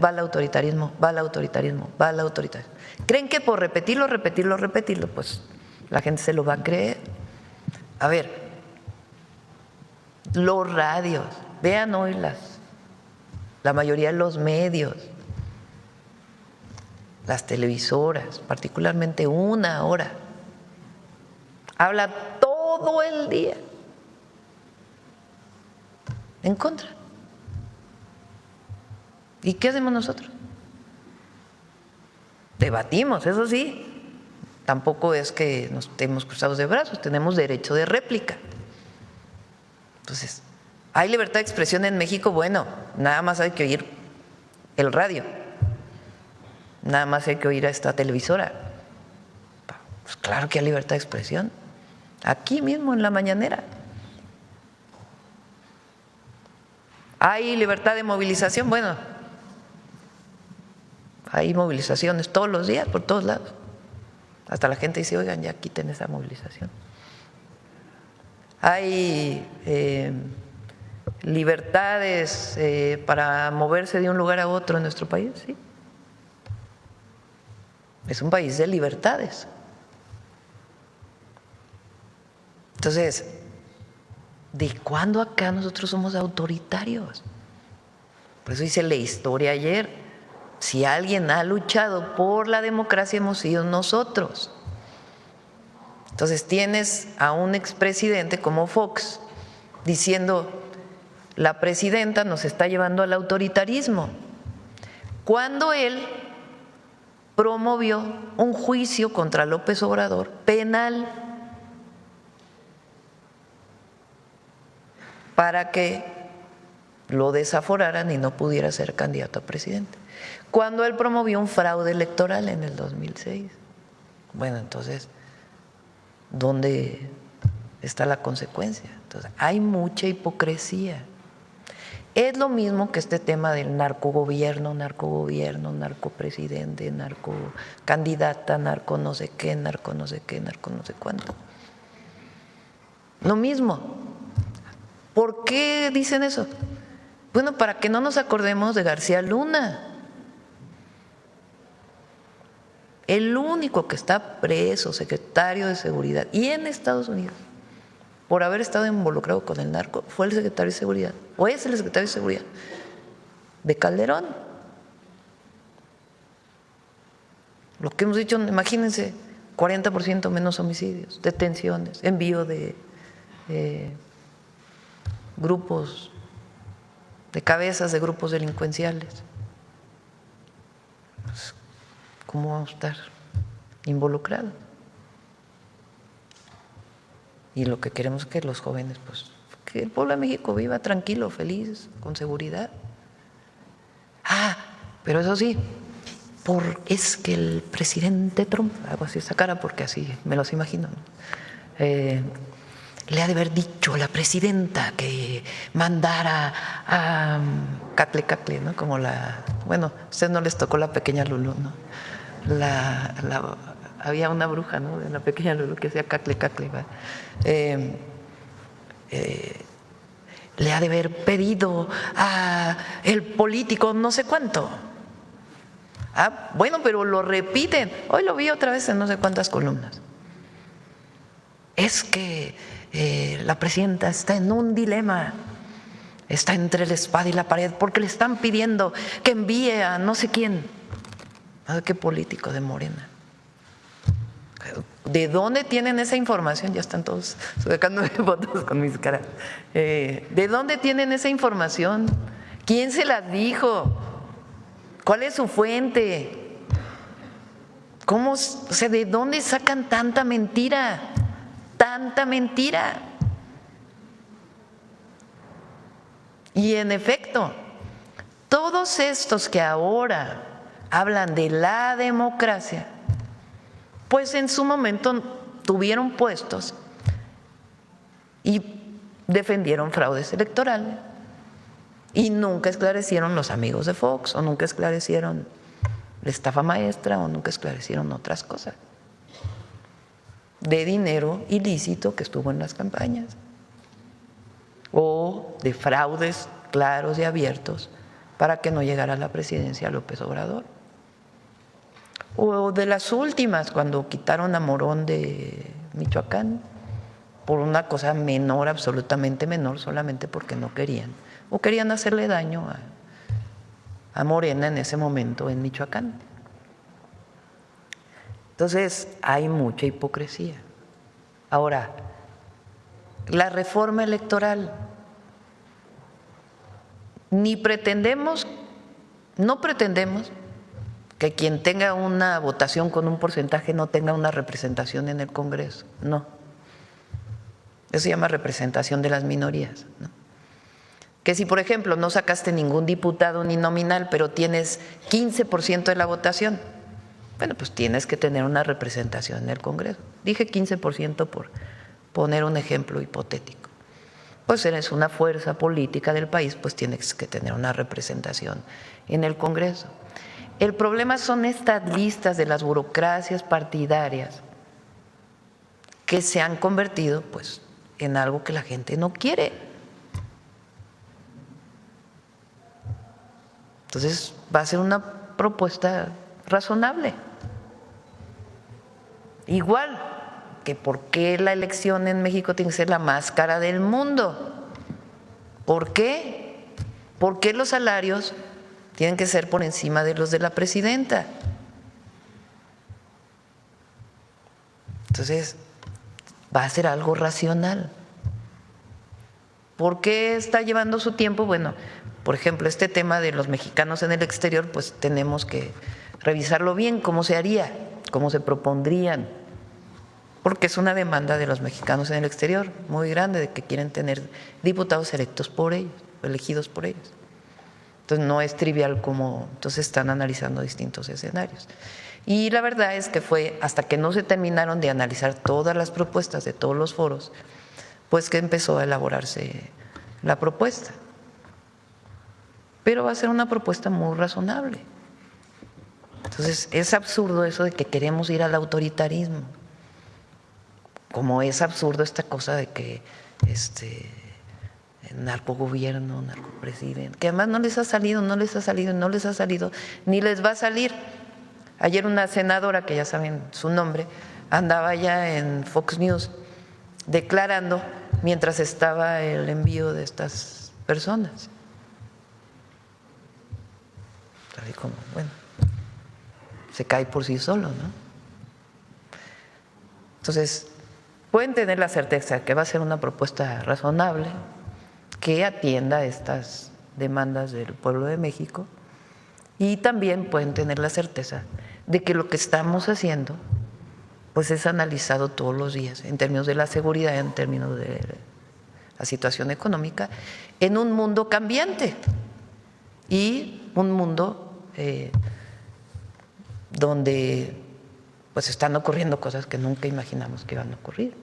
S1: va al autoritarismo, va al autoritarismo, va al autoritarismo. ¿Creen que por repetirlo, pues la gente se lo va a creer? A ver, los radios, vean hoy la mayoría de los medios, las televisoras, particularmente Una Hora, habla todo el día en contra. ¿Y qué hacemos nosotros? Debatimos, eso sí, tampoco es que nos estemos cruzados de brazos, tenemos derecho de réplica. Entonces, ¿hay libertad de expresión en México? Bueno, nada más hay que oír el radio, nada más hay que oír a esta televisora. Pues claro que hay libertad de expresión, aquí mismo en la mañanera. ¿Hay libertad de movilización? Bueno, hay movilizaciones todos los días, por todos lados. Hasta la gente dice, oigan, ya quiten esa movilización. Hay libertades para moverse de un lugar a otro en nuestro país, sí. Es un país de libertades. Entonces, ¿de cuándo acá nosotros somos autoritarios? Por eso hice la historia ayer. Si alguien ha luchado por la democracia, hemos sido nosotros. Entonces tienes a un expresidente como Fox diciendo, la presidenta nos está llevando al autoritarismo, cuando él promovió un juicio contra López Obrador penal para que lo desaforaran y no pudiera ser candidato a presidente, cuando él promovió un fraude electoral en el 2006. Bueno, entonces, ¿dónde está la consecuencia? Entonces, hay mucha hipocresía. Es lo mismo que este tema del narcogobierno, narcopresidente, narcocandidata, narco no sé qué, narco no sé cuánto. Lo mismo. ¿Por qué dicen eso? Bueno, para que no nos acordemos de García Luna. El único que está preso, secretario de Seguridad, y en Estados Unidos, por haber estado involucrado con el narco, fue el secretario de Seguridad, o es el secretario de Seguridad de Calderón. Lo que hemos dicho, imagínense, 40% menos homicidios, detenciones, envío de grupos, de cabezas de grupos delincuenciales. ¿Cómo vamos a estar involucrados? Y lo que queremos es que los jóvenes, pues, que el pueblo de México viva tranquilo, feliz, con seguridad. Pero eso sí, es que el presidente Trump, hago así esa cara porque así me los imagino, ¿no? Le ha de haber dicho a la presidenta que mandara a Cacle, ¿no? Como bueno, a ustedes no les tocó la pequeña Lulú, ¿no? Había una bruja, ¿no? De la pequeña Lulú que hacía Cacle. Le ha de haber pedido a el político no sé cuánto. Bueno, pero lo repiten. Hoy lo vi otra vez en no sé cuántas columnas. es que la presidenta está en un dilema, está entre la espada y la pared porque le están pidiendo que envíe a no sé quién, a qué político de Morena. ¿De dónde tienen esa información? Ya están todos sacando fotos con mis caras. ¿De dónde tienen esa información? ¿Quién se las dijo? ¿Cuál es su fuente? ¿Cómo, o sea, de dónde sacan tanta mentira? Tanta mentira. Y en efecto, todos estos que ahora hablan de la democracia, pues en su momento tuvieron puestos y defendieron fraudes electorales y nunca esclarecieron los amigos de Fox, o nunca esclarecieron la estafa maestra, o nunca esclarecieron otras cosas de dinero ilícito que estuvo en las campañas, o de fraudes claros y abiertos para que no llegara a la presidencia López Obrador. O de las últimas, cuando quitaron a Morón de Michoacán, por una cosa menor, absolutamente menor, solamente porque no querían, o querían hacerle daño a Morena en ese momento en Michoacán. Entonces, hay mucha hipocresía. Ahora, la reforma electoral, no pretendemos que quien tenga una votación con un porcentaje no tenga una representación en el Congreso, no. Eso se llama representación de las minorías, ¿no? Que si, por ejemplo, no sacaste ningún diputado ni nominal, pero tienes 15% de la votación, bueno, pues tienes que tener una representación en el Congreso. Dije 15% por poner un ejemplo hipotético. Pues eres una fuerza política del país, pues tienes que tener una representación en el Congreso. El problema son estas listas de las burocracias partidarias que se han convertido, pues, en algo que la gente no quiere. Entonces, va a ser una propuesta razonable. Igual que por qué la elección en México tiene que ser la más cara del mundo. ¿Por qué? ¿Por qué los salarios tienen que ser por encima de los de la presidenta? Entonces, va a ser algo racional. ¿Por qué está llevando su tiempo? Bueno, por ejemplo, este tema de los mexicanos en el exterior, pues tenemos que revisarlo bien, cómo se haría, cómo se propondrían, porque es una demanda de los mexicanos en el exterior muy grande, de que quieren tener diputados electos por ellos, elegidos por ellos. Entonces no es trivial cómo, entonces están analizando distintos escenarios. Y la verdad es que fue hasta que no se terminaron de analizar todas las propuestas de todos los foros, pues que empezó a elaborarse la propuesta. Pero va a ser una propuesta muy razonable. Entonces es absurdo eso de que queremos ir al autoritarismo, como es absurdo esta cosa de que narcogobierno, narcopresidente, que además no les ha salido, ni les va a salir. Ayer una senadora, que ya saben su nombre, andaba ya en Fox News declarando mientras estaba el envío de estas personas. Así como, bueno, se cae por sí solo, ¿no? Entonces, pueden tener la certeza de que va a ser una propuesta razonable, que atienda estas demandas del pueblo de México, y también pueden tener la certeza de que lo que estamos haciendo pues es analizado todos los días en términos de la seguridad, en términos de la situación económica, en un mundo cambiante y un mundo donde pues están ocurriendo cosas que nunca imaginamos que iban a ocurrir,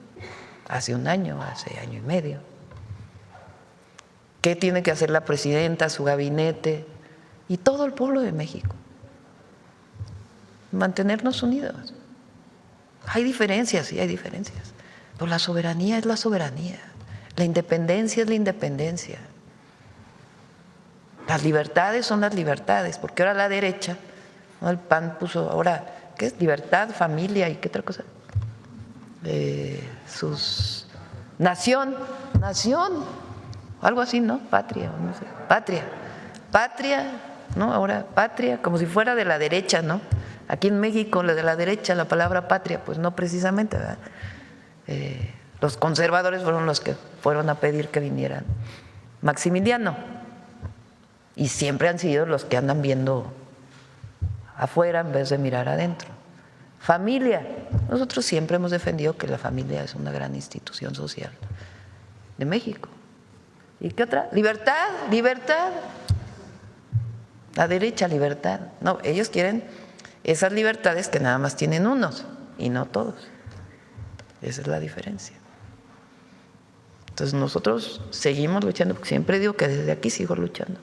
S1: hace un año, hace año y medio. ¿Qué tiene que hacer la presidenta, su gabinete y todo el pueblo de México? Mantenernos unidos. Hay diferencias, sí hay diferencias, pero la soberanía es la soberanía, la independencia es la independencia, las libertades son las libertades, porque ahora la derecha, ¿no? El PAN puso ahora, ¿qué es? Libertad, familia y qué otra cosa. sus nación, algo así, ¿no? Patria, no sé, patria, ¿no? Ahora patria, como si fuera de la derecha, ¿no? Aquí en México, de la derecha, la palabra patria, pues no precisamente, ¿verdad? Los conservadores fueron los que fueron a pedir que vinieran Maximiliano, y siempre han sido los que andan viendo afuera en vez de mirar adentro. Familia, nosotros siempre hemos defendido que la familia es una gran institución social de México. ¿Y qué otra? Libertad. La derecha, libertad. No, ellos quieren esas libertades que nada más tienen unos y no todos. Esa es la diferencia. Entonces nosotros seguimos luchando, porque siempre digo que desde aquí sigo luchando.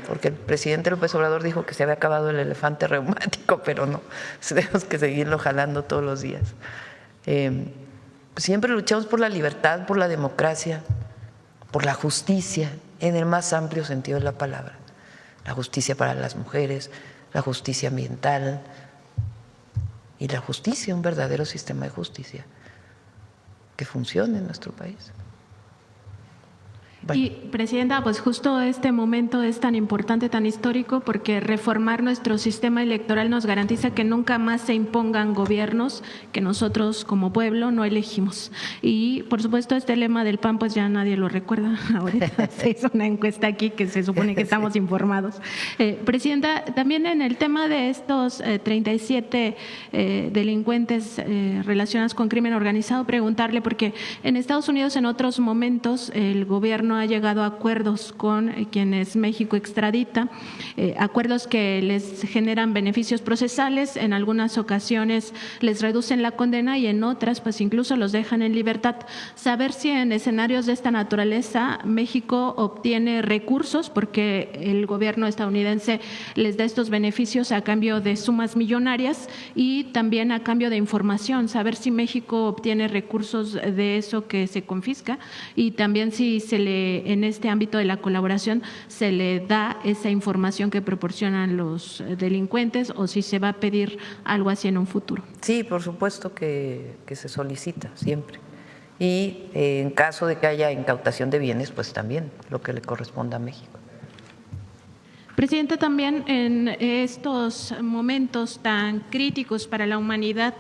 S1: Porque el presidente López Obrador dijo que se había acabado el elefante reumático, pero no, tenemos que seguirlo jalando todos los días. Siempre luchamos por la libertad, por la democracia, por la justicia, en el más amplio sentido de la palabra. La justicia para las mujeres, la justicia ambiental y la justicia, un verdadero sistema de justicia que funcione en nuestro país.
S10: Y, Presidenta, pues justo este momento es tan importante, tan histórico, porque reformar nuestro sistema electoral nos garantiza que nunca más se impongan gobiernos que nosotros como pueblo no elegimos. Y, por supuesto, este lema del PAN, pues ya nadie lo recuerda. Ahorita se hizo una encuesta aquí que se supone que estamos informados. Presidenta, también en el tema de estos 37 delincuentes relacionados con crimen organizado, preguntarle, porque en Estados Unidos en otros momentos el gobierno ha llegado a acuerdos con quienes México extradita, acuerdos que les generan beneficios procesales, en algunas ocasiones les reducen la condena y en otras pues incluso los dejan en libertad. Saber si en escenarios de esta naturaleza México obtiene recursos, porque el gobierno estadounidense les da estos beneficios a cambio de sumas millonarias y también a cambio de información, saber si México obtiene recursos de eso que se confisca y también si se le, en este ámbito de la colaboración, se le da esa información que proporcionan los delincuentes o si se va a pedir algo así en un futuro.
S1: Sí, por supuesto que se solicita siempre. Y en caso de que haya incautación de bienes, pues también lo que le corresponda a México.
S10: Presidente, también en estos momentos tan críticos para la humanidad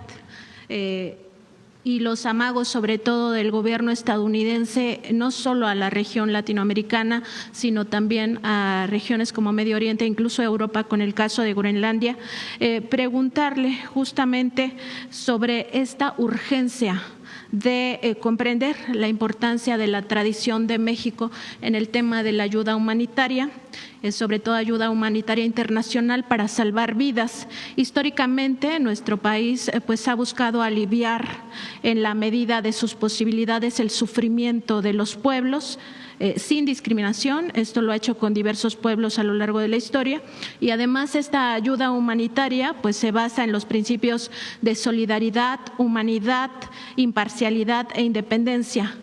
S10: y los amagos sobre todo del gobierno estadounidense, no solo a la región latinoamericana, sino también a regiones como Medio Oriente, incluso Europa, con el caso de Groenlandia, preguntarle justamente sobre esta urgencia de comprender la importancia de la tradición de México en el tema de la ayuda humanitaria, sobre todo ayuda humanitaria internacional para salvar vidas. Históricamente nuestro país pues ha buscado aliviar en la medida de sus posibilidades el sufrimiento de los pueblos, sin discriminación. Esto lo ha hecho con diversos pueblos a lo largo de la historia y además esta ayuda humanitaria pues se basa en los principios de solidaridad, humanidad, imparcialidad e independencia.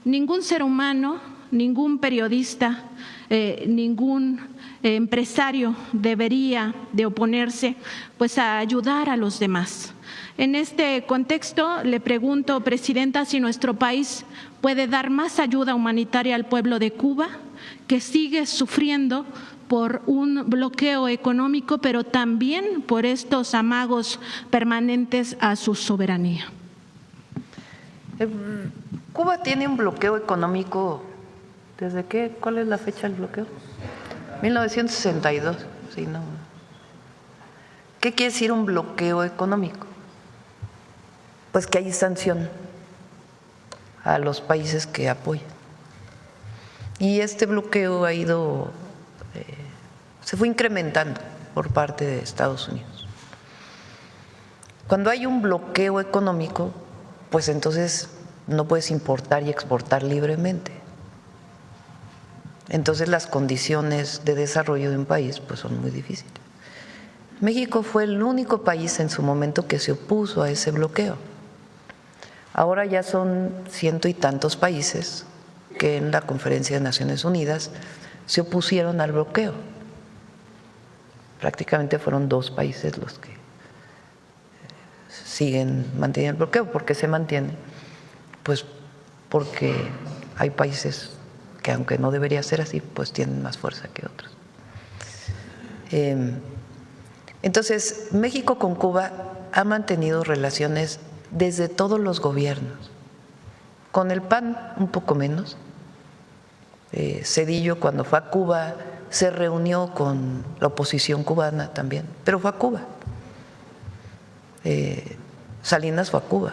S10: Ningún ser humano, ningún periodista, ningún empresario debería de oponerse pues a ayudar a los demás. En este contexto le pregunto, Presidenta, si nuestro país puede dar más ayuda humanitaria al pueblo de Cuba, que sigue sufriendo por un bloqueo económico, pero también por estos amagos permanentes a su soberanía.
S1: Cuba tiene un bloqueo económico, ¿desde qué? ¿Cuál es la fecha del bloqueo? 1962, sí, no. ¿Qué quiere decir un bloqueo económico? Pues que hay sanción a los países que apoyan. Y este bloqueo ha ido, se fue incrementando por parte de Estados Unidos. Cuando hay un bloqueo económico, pues entonces no puedes importar y exportar libremente. Entonces las condiciones de desarrollo de un país pues son muy difíciles. México fue el único país en su momento que se opuso a ese bloqueo. Ahora ya son 100 y tantos países que en la Conferencia de Naciones Unidas se opusieron al bloqueo. Prácticamente fueron 2 países los que siguen manteniendo el bloqueo. ¿Por qué se mantiene? Pues porque hay países que, aunque no debería ser así, pues tienen más fuerza que otros. Entonces, México con Cuba ha mantenido relaciones desde todos los gobiernos. Con el PAN un poco menos. Zedillo, cuando fue a Cuba, se reunió con la oposición cubana también, pero fue a Cuba. Salinas fue a Cuba.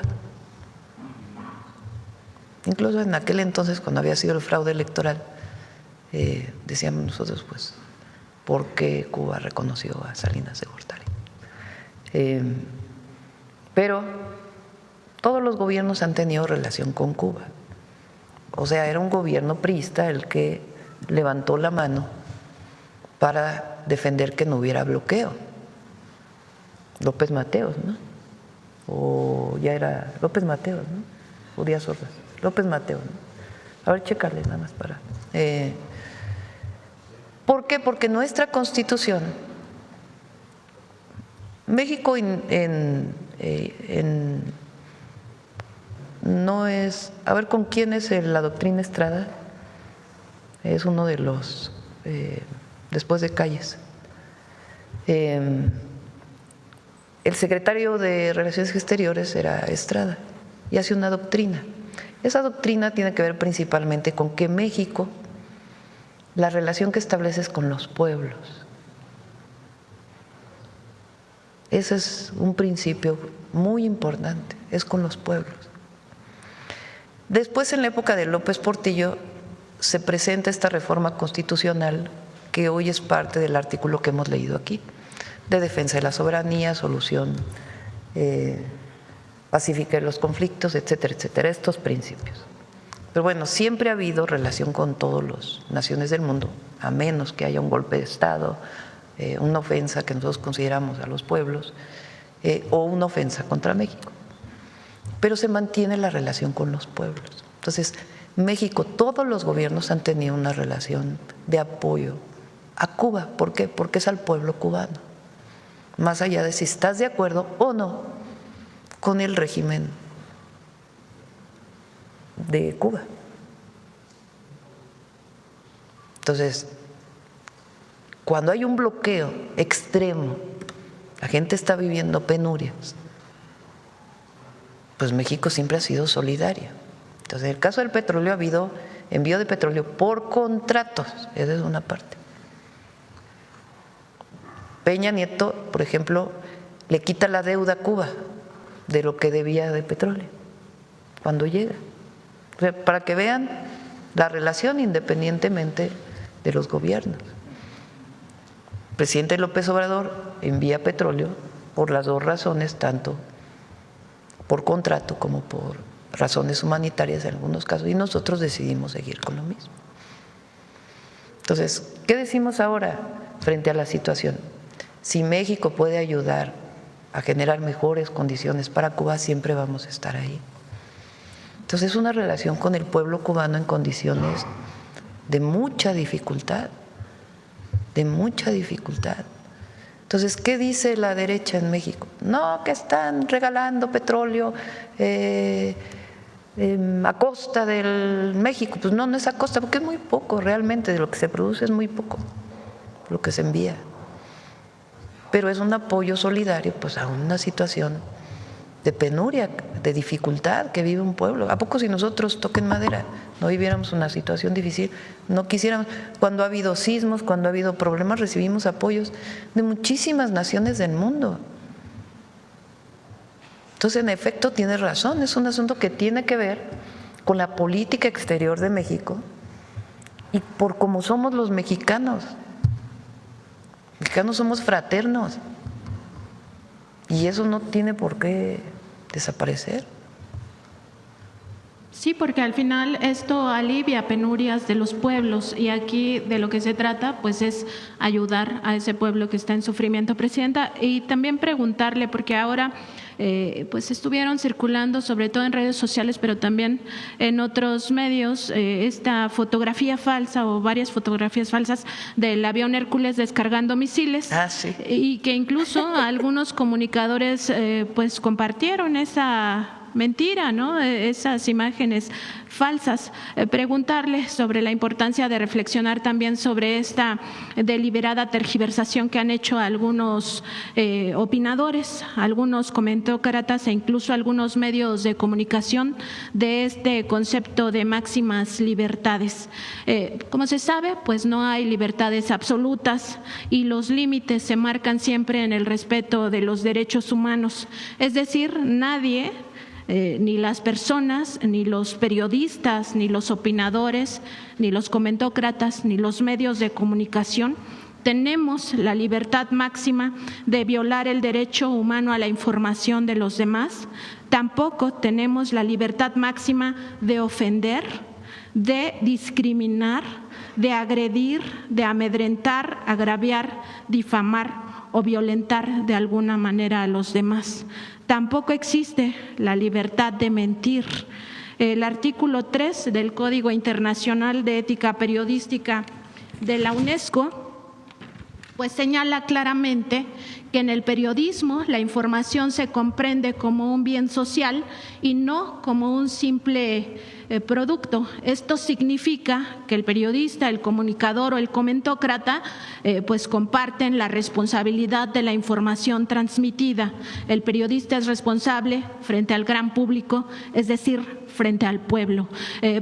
S1: Incluso en aquel entonces, cuando había sido el fraude electoral, decíamos nosotros, pues, ¿por qué Cuba reconoció a Salinas de Gortari? Pero todos los gobiernos han tenido relación con Cuba. O sea, era un gobierno priista el que levantó la mano para defender que no hubiera bloqueo. López Mateos, ¿no? O ya era López Mateos, ¿no? O Díaz Ordaz. López Mateos, ¿no? A ver, chécale nada más para… ¿Por qué? Porque nuestra Constitución, México no es… A ver, ¿con quién es la doctrina Estrada? Es uno de los… después de Calles. El secretario de Relaciones Exteriores era Estrada y hace una doctrina. Esa doctrina tiene que ver principalmente con que México, la relación que establece es con los pueblos. Ese es un principio muy importante, es con los pueblos. Después, en la época de López Portillo, se presenta esta reforma constitucional que hoy es parte del artículo que hemos leído aquí, de defensa de la soberanía, solución pacífica de los conflictos, etcétera, etcétera, estos principios. Pero bueno, siempre ha habido relación con todas las naciones del mundo, a menos que haya un golpe de Estado, una ofensa que nosotros consideramos a los pueblos, o una ofensa contra México. Pero se mantiene la relación con los pueblos. Entonces, México, todos los gobiernos han tenido una relación de apoyo a Cuba. ¿Por qué? Porque es al pueblo cubano, más allá de si estás de acuerdo o no con el régimen de Cuba. Entonces, cuando hay un bloqueo extremo, la gente está viviendo penurias, pues México siempre ha sido solidario. Entonces, en el caso del petróleo ha habido envío de petróleo por contratos, esa es una parte. Peña Nieto, por ejemplo, le quita la deuda a Cuba de lo que debía de petróleo cuando llega. O sea, para que vean la relación independientemente de los gobiernos. El presidente López Obrador envía petróleo por las dos razones, tanto por contrato como por razones humanitarias en algunos casos, y nosotros decidimos seguir con lo mismo. Entonces, ¿qué decimos ahora frente a la situación? Si México puede ayudar a generar mejores condiciones para Cuba, siempre vamos a estar ahí. Entonces, es una relación con el pueblo cubano en condiciones de mucha dificultad, de mucha dificultad. Entonces, ¿qué dice la derecha en México? No, que están regalando petróleo a costa del México. Pues no, no es a costa, porque es muy poco realmente, de lo que se produce es muy poco lo que se envía. Pero es un apoyo solidario pues a una situación de penuria, de dificultad que vive un pueblo. ¿A poco si nosotros, toquen madera, no viviéramos una situación difícil, no quisiéramos? Cuando ha habido sismos, cuando ha habido problemas, recibimos apoyos de muchísimas naciones del mundo. Entonces, en efecto, tiene razón, es un asunto que tiene que ver con la política exterior de México y por cómo somos los mexicanos. Mexicanos somos fraternos y eso no tiene por qué desaparecer.
S10: Sí, porque al final esto alivia penurias de los pueblos y aquí de lo que se trata pues es ayudar a ese pueblo que está en sufrimiento, Presidenta, y también preguntarle, porque ahora pues estuvieron circulando sobre todo en redes sociales pero también en otros medios esta fotografía falsa o varias fotografías falsas del avión Hércules descargando misiles y que incluso algunos comunicadores pues compartieron esa mentira, ¿no? Esas imágenes falsas. Preguntarle sobre la importancia de reflexionar también sobre esta deliberada tergiversación que han hecho algunos opinadores, algunos comentócratas e incluso algunos medios de comunicación de este concepto de máximas libertades. Como se sabe, pues no hay libertades absolutas y los límites se marcan siempre en el respeto de los derechos humanos. Es decir, nadie ni las personas, ni los periodistas, ni los opinadores, ni los comentócratas, ni los medios de comunicación tenemos la libertad máxima de violar el derecho humano a la información de los demás. Tampoco tenemos la libertad máxima de ofender, de discriminar, de agredir, de amedrentar, agraviar, difamar o violentar de alguna manera a los demás. Tampoco existe la libertad de mentir. El artículo 3 del Código Internacional de Ética Periodística de la UNESCO pues señala claramente que en el periodismo la información se comprende como un bien social y no como un simple producto. Esto significa que el periodista, el comunicador o el comentócrata pues comparten la responsabilidad de la información transmitida. El periodista es responsable frente al gran público, es decir, frente al pueblo.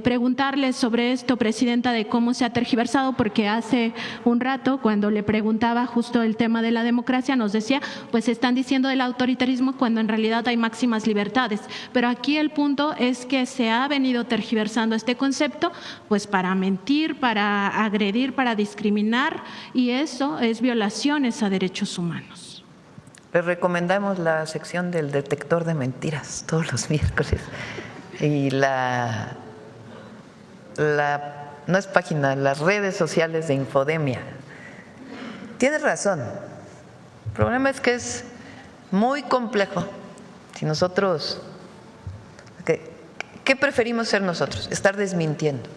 S10: Preguntarle sobre esto, Presidenta, de cómo se ha tergiversado, porque hace un rato cuando le preguntaba justo el tema de la democracia nos decía, pues están diciendo del autoritarismo cuando en realidad hay máximas libertades. Pero aquí el punto es que se ha venido tergiversando este concepto pues para mentir, para agredir, para discriminar y eso es violaciones a derechos humanos.
S1: Les recomendamos la sección del detector de mentiras todos los miércoles. Y no es página, las redes sociales de Infodemia. Tienes razón. El problema es que es muy complejo. Si nosotros, ¿qué preferimos ser nosotros? Estar desmintiendo.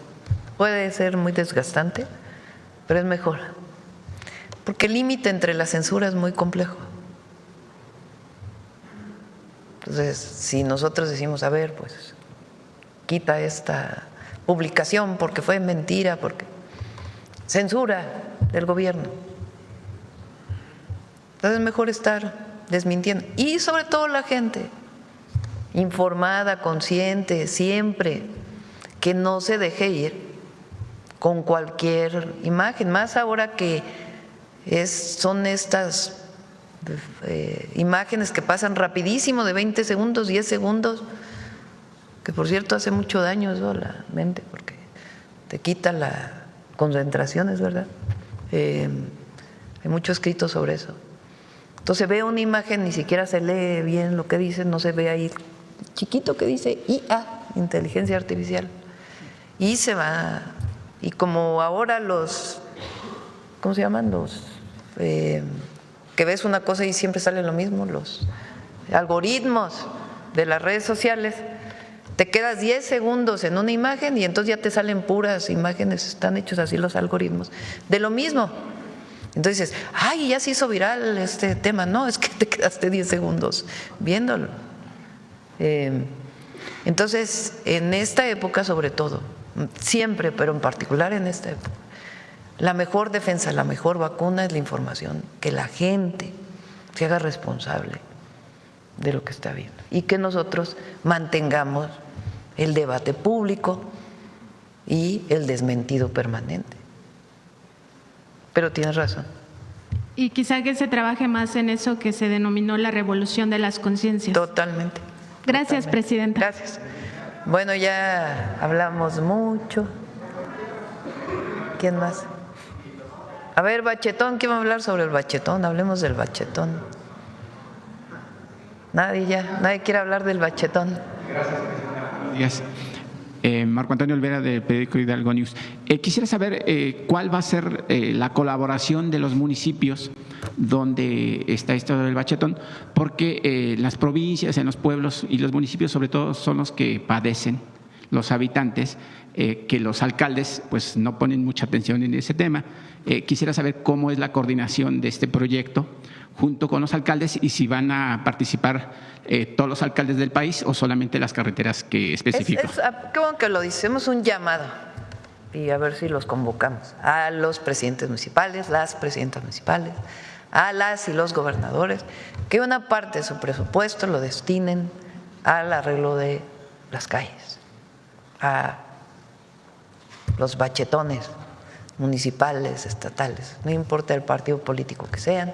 S1: Puede ser muy desgastante, pero es mejor. Porque el límite entre la censura es muy complejo. Entonces, si nosotros decimos, a ver, pues quita esta publicación porque fue mentira, porque censura del gobierno. Entonces es mejor estar desmintiendo. Y sobre todo la gente informada, consciente, siempre, que no se deje ir con cualquier imagen, más ahora que son estas imágenes que pasan rapidísimo de 20 segundos, 10 segundos, que por cierto hace mucho daño eso a la mente porque te quita la concentración, es verdad. Hay mucho escrito sobre eso. Entonces ve una imagen, ni siquiera se lee bien lo que dice, no se ve ahí chiquito que dice IA, inteligencia artificial, y se va. Y como ahora ¿cómo se llaman? Que ves una cosa y siempre sale lo mismo, los algoritmos de las redes sociales, te quedas 10 segundos en una imagen y entonces ya te salen puras imágenes, están hechos así los algoritmos, de lo mismo. Entonces dices, ay, ya se hizo viral este tema. No, es que te quedaste 10 segundos viéndolo. Entonces, en esta época sobre todo, siempre, pero en particular en esta época, la mejor defensa, la mejor vacuna es la información, que la gente se haga responsable de lo que está viendo y que nosotros mantengamos el debate público y el desmentido permanente. Pero tienes razón.
S10: Y quizá que se trabaje más en eso que se denominó la revolución de las conciencias.
S1: Totalmente.
S10: Gracias, totalmente. Presidenta.
S1: Gracias. Bueno, ya hablamos mucho. ¿Quién más? A ver, bachetón, ¿quién va a hablar sobre el bachetón? Hablemos del bachetón. Nadie quiere hablar del bachetón.
S11: Gracias. Marco Antonio Olvera, del periódico Hidalgo News. Quisiera saber cuál va a ser la colaboración de los municipios donde está esto del bachetón, porque las provincias, en los pueblos y los municipios sobre todo son los que padecen, los habitantes, que los alcaldes pues no ponen mucha atención en ese tema. Quisiera saber cómo es la coordinación de este proyecto junto con los alcaldes y si van a participar todos los alcaldes del país o solamente las carreteras que especifico.
S1: Qué bueno que lo hicimos, un llamado, y a ver si los convocamos a los presidentes municipales, las presidentas municipales, a las y los gobernadores, que una parte de su presupuesto lo destinen al arreglo de las calles, a los bachetones municipales, estatales, no importa el partido político que sean,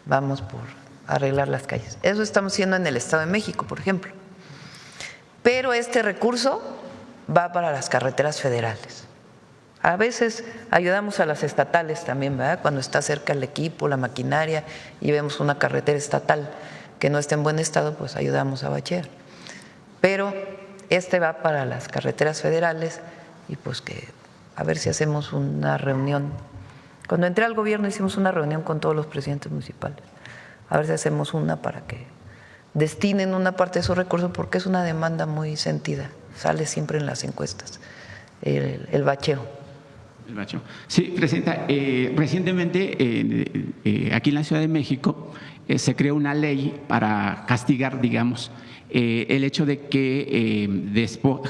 S1: vamos por arreglar las calles. Eso estamos haciendo en el Estado de México, por ejemplo. Pero este recurso va para las carreteras federales. A veces ayudamos a las estatales también, ¿verdad? Cuando está cerca el equipo, la maquinaria y vemos una carretera estatal que no está en buen estado, pues ayudamos a bachear. Pero este va para las carreteras federales y pues que a ver si hacemos una reunión. Cuando entré al gobierno hicimos una reunión con todos los presidentes municipales. A ver si hacemos una para que destinen una parte de sus recursos, porque es una demanda muy sentida. Sale siempre en las encuestas, el bacheo.
S11: El bacheo. Sí, Presidenta, recientemente aquí en la Ciudad de México se creó una ley para castigar, digamos, el hecho de que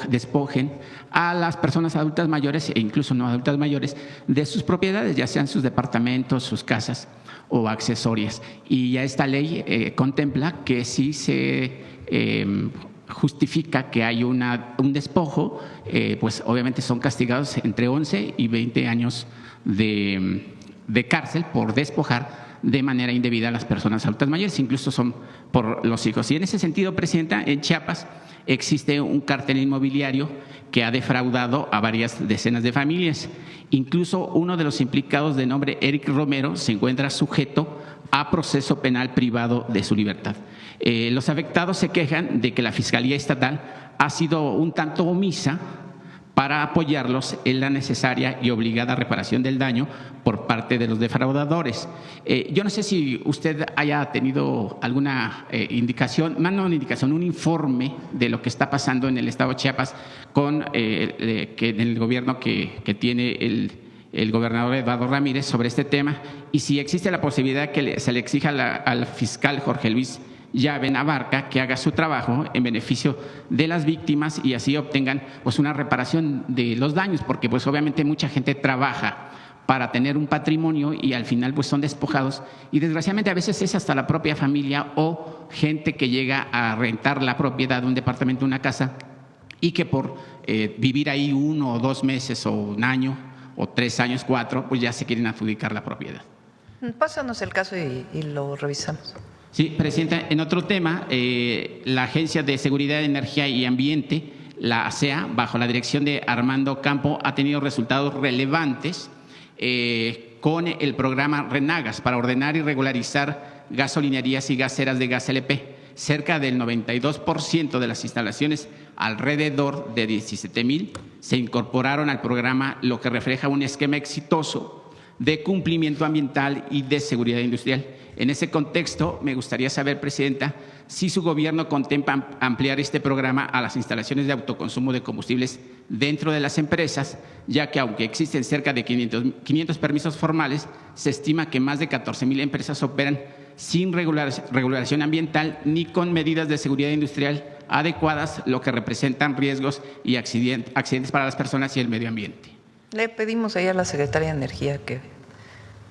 S11: despojen a las personas adultas mayores e incluso no adultas mayores de sus propiedades, ya sean sus departamentos, sus casas o accesorias. Y ya esta ley contempla que si se justifica que hay un despojo, pues obviamente son castigados entre 11 y 20 años de cárcel por despojar de manera indebida a las personas adultas mayores, incluso son por los hijos. Y en ese sentido, Presidenta, en Chiapas existe un cártel inmobiliario que ha defraudado a varias decenas de familias. Incluso uno de los implicados, de nombre Eric Romero, se encuentra sujeto a proceso penal privado de su libertad. Los afectados se quejan de que la Fiscalía Estatal ha sido un tanto omisa para apoyarlos en la necesaria y obligada reparación del daño por parte de los defraudadores. Yo no sé si usted haya tenido alguna indicación, más no una indicación, un informe de lo que está pasando en el estado de Chiapas con el gobierno que tiene el gobernador Eduardo Ramírez sobre este tema, y si existe la posibilidad que se le exija al fiscal Jorge Luis Llave Navarca que haga su trabajo en beneficio de las víctimas y así obtengan pues una reparación de los daños, porque pues obviamente mucha gente trabaja para tener un patrimonio y al final pues son despojados, y desgraciadamente a veces es hasta la propia familia o gente que llega a rentar la propiedad, un departamento, una casa, y que por vivir ahí 1 o 2 meses o un año o 3 años, 4, pues ya se quieren adjudicar la propiedad.
S1: Pásanos el caso y lo revisamos.
S11: Sí, Presidenta, en otro tema, la Agencia de Seguridad, Energía y Ambiente, la ASEA, bajo la dirección de Armando Campo, ha tenido resultados relevantes con el programa Renagas para ordenar y regularizar gasolinerías y gaseras de gas LP. Cerca del 92% de las instalaciones, alrededor de 17,000, se incorporaron al programa, lo que refleja un esquema exitoso de cumplimiento ambiental y de seguridad industrial. En ese contexto, me gustaría saber, Presidenta, si su gobierno contempla ampliar este programa a las instalaciones de autoconsumo de combustibles dentro de las empresas, ya que aunque existen cerca de 500 permisos formales, se estima que más de 14,000 empresas operan sin regulación ambiental ni con medidas de seguridad industrial adecuadas, lo que representan riesgos y accidentes para las personas y el medio ambiente.
S1: Le pedimos ahí a la Secretaría de Energía que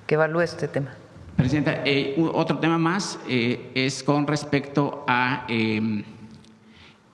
S1: evalúe este tema.
S11: Presidenta, otro tema más es con respecto a…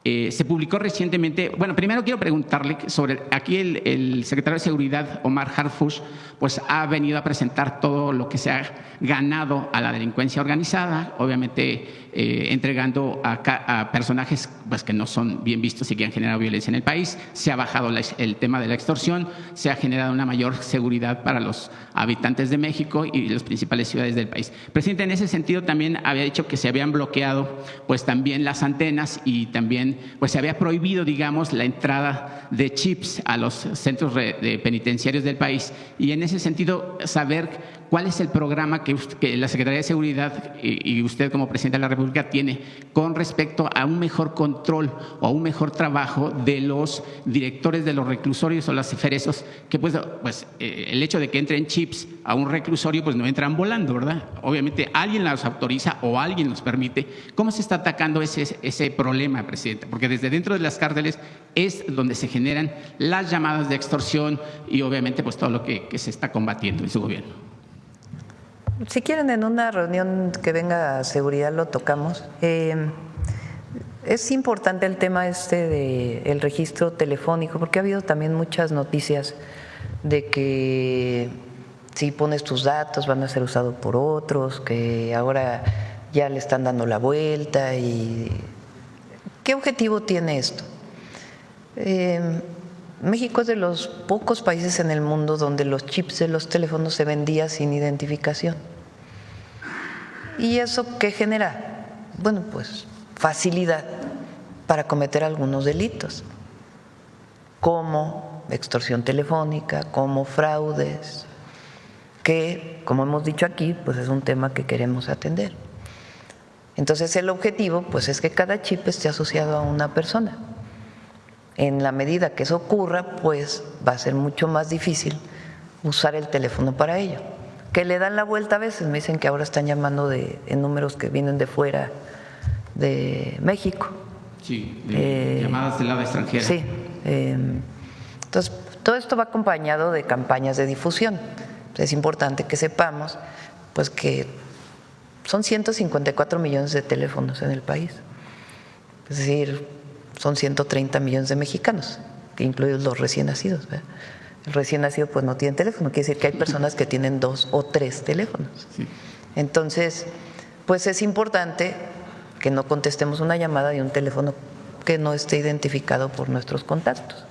S11: se publicó recientemente, bueno, primero quiero preguntarle sobre, aquí el secretario de Seguridad, Omar Harfush, pues ha venido a presentar todo lo que se ha ganado a la delincuencia organizada, obviamente entregando a personajes pues, que no son bien vistos y que han generado violencia en el país. Se ha bajado el tema de la extorsión, se ha generado una mayor seguridad para los habitantes de México y las principales ciudades del país. Presidente, en ese sentido también había dicho que se habían bloqueado pues también las antenas y también pues se había prohibido, digamos, la entrada de chips a los centros penitenciarios del país, y en ese sentido saber cuál es el programa que la Secretaría de Seguridad y usted como Presidente de la República tiene con respecto a un mejor control o a un mejor trabajo de los directores de los reclusorios o los ceferesos, que pues el hecho de que entren chips a un reclusorio pues no entran volando, ¿verdad? Obviamente alguien los autoriza o alguien los permite. ¿Cómo se está atacando ese problema, Presidenta? Porque desde dentro de las cárceles es donde se generan las llamadas de extorsión y obviamente pues todo lo que se está combatiendo en su gobierno.
S1: Si quieren, en una reunión que venga a seguridad lo tocamos. Es importante el tema del registro telefónico, porque ha habido también muchas noticias de que si pones tus datos van a ser usados por otros, que ahora ya le están dando la vuelta. Y ¿qué objetivo tiene esto? México es de los pocos países en el mundo donde los chips de los teléfonos se vendían sin identificación. ¿Y eso qué genera? Bueno, pues facilidad para cometer algunos delitos, como extorsión telefónica, como fraudes, que, como hemos dicho aquí, pues es un tema que queremos atender. Entonces, el objetivo pues es que cada chip esté asociado a una persona. En la medida que eso ocurra, pues va a ser mucho más difícil usar el teléfono para ello. Que le dan la vuelta a veces, me dicen que ahora están llamando en números que vienen de fuera de México.
S11: Sí, llamadas del lado extranjera.
S1: Sí. Entonces, todo esto va acompañado de campañas de difusión. Es importante que sepamos pues que son 154 millones de teléfonos en el país. Es decir, son 130 millones de mexicanos, incluidos los recién nacidos, ¿verdad? El recién nacido pues no tiene teléfono, quiere decir que hay personas que tienen 2 o 3 teléfonos. Sí. Entonces, pues es importante que no contestemos una llamada de un teléfono que no esté identificado por nuestros contactos.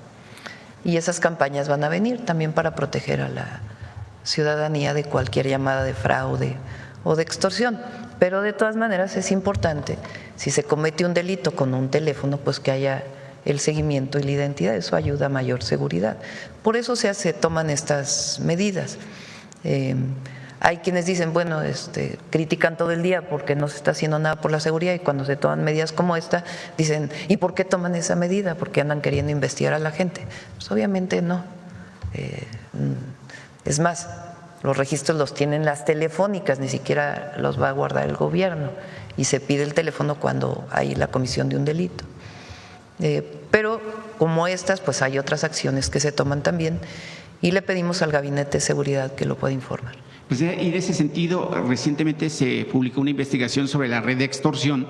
S1: Y esas campañas van a venir también para proteger a la ciudadanía de cualquier llamada de fraude o de extorsión. Pero de todas maneras es importante, si se comete un delito con un teléfono, pues que haya el seguimiento y la identidad. Eso ayuda a mayor seguridad. Por eso se toman estas medidas. Hay quienes dicen, bueno, critican todo el día porque no se está haciendo nada por la seguridad, y cuando se toman medidas como esta, dicen, ¿y por qué toman esa medida? ¿Porque andan queriendo investigar a la gente? Pues obviamente no. Es más, los registros los tienen las telefónicas, ni siquiera los va a guardar el gobierno, y se pide el teléfono cuando hay la comisión de un delito. Pero como estas, pues hay otras acciones que se toman también, y le pedimos al Gabinete de Seguridad que lo pueda informar.
S11: Pues, y en ese sentido, recientemente se publicó una investigación sobre la red de extorsión,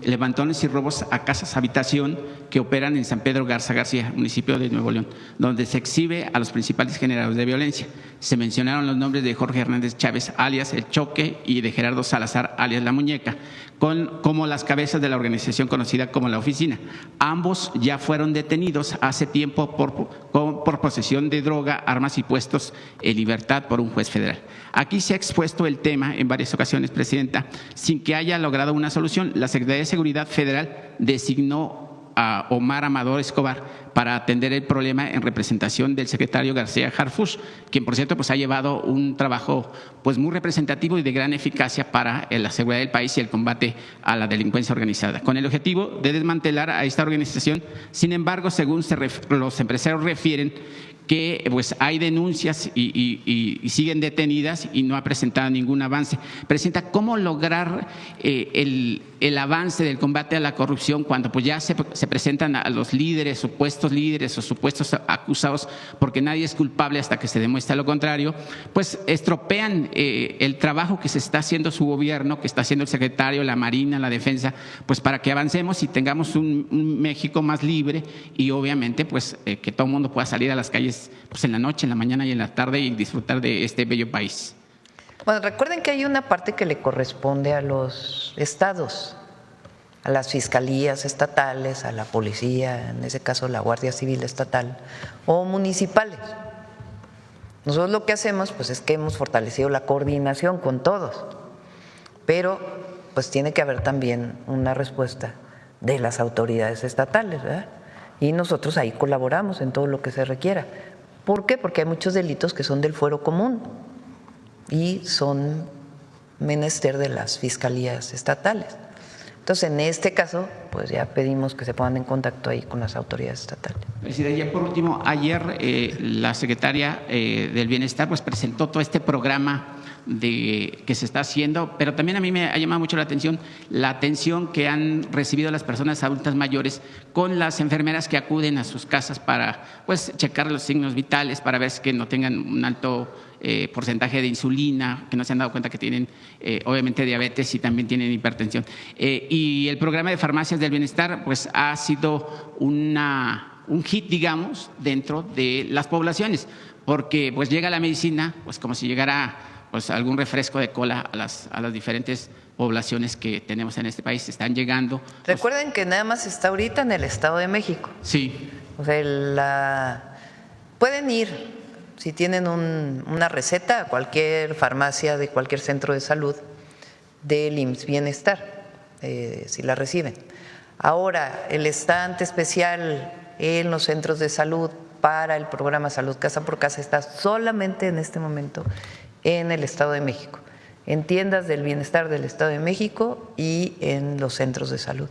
S11: levantones y robos a casas habitación que operan en San Pedro Garza García, municipio de Nuevo León, donde se exhibe a los principales generadores de violencia. Se mencionaron los nombres de Jorge Hernández Chávez, alias El Choque, y de Gerardo Salazar, alias La Muñeca, como las cabezas de la organización conocida como La Oficina. Ambos ya fueron detenidos hace tiempo por posesión de droga, armas y puestos en libertad por un juez federal. Aquí se ha expuesto el tema en varias ocasiones, Presidenta, sin que haya logrado una solución. La Secretaría de Seguridad Federal designó a Omar Amador Escobar para atender el problema en representación del secretario García Harfuch, quien por cierto pues ha llevado un trabajo pues muy representativo y de gran eficacia para la seguridad del país y el combate a la delincuencia organizada, con el objetivo de desmantelar a esta organización. Sin embargo, según los empresarios refieren, que pues hay denuncias y siguen detenidas y no ha presentado ningún avance. Presidenta, ¿cómo lograr el avance del combate a la corrupción cuando pues ya se presentan a los líderes, supuestos líderes o supuestos acusados, porque nadie es culpable hasta que se demuestre lo contrario? Pues estropean el trabajo que se está haciendo su gobierno, que está haciendo el secretario, la Marina, la Defensa, pues para que avancemos y tengamos un México más libre y obviamente pues que todo el mundo pueda salir a las calles pues en la noche, en la mañana y en la tarde y disfrutar de este bello país.
S1: Bueno, recuerden que hay una parte que le corresponde a los estados, a las fiscalías estatales, a la policía, en ese caso la Guardia Civil Estatal, o municipales. Nosotros lo que hacemos pues es que hemos fortalecido la coordinación con todos, pero pues tiene que haber también una respuesta de las autoridades estatales, ¿verdad? Y nosotros ahí colaboramos en todo lo que se requiera. ¿Por qué? Porque hay muchos delitos que son del fuero común y son menester de las fiscalías estatales. Entonces, en este caso, pues ya pedimos que se pongan en contacto ahí con las autoridades estatales.
S11: Presidente, ya por último, ayer la secretaria del Bienestar pues presentó todo este programa que se está haciendo, pero también a mí me ha llamado mucho la atención que han recibido las personas adultas mayores con las enfermeras que acuden a sus casas para pues checar los signos vitales, para ver que no tengan un alto porcentaje de insulina, que no se han dado cuenta que tienen obviamente diabetes y también tienen hipertensión. Y el programa de farmacias del bienestar pues ha sido un hit, digamos, dentro de las poblaciones, porque pues llega la medicina pues como si llegara pues algún refresco de cola a las diferentes poblaciones que tenemos en este país. Están llegando.
S1: Recuerden que nada más está ahorita en el Estado de México.
S11: Sí.
S1: O sea, pueden ir, si tienen una receta, a cualquier farmacia de cualquier centro de salud del IMSS Bienestar, si la reciben. Ahora, el estante especial en los centros de salud para el programa Salud Casa por Casa está solamente en este momento en el Estado de México, en tiendas del bienestar del Estado de México y en los centros de salud.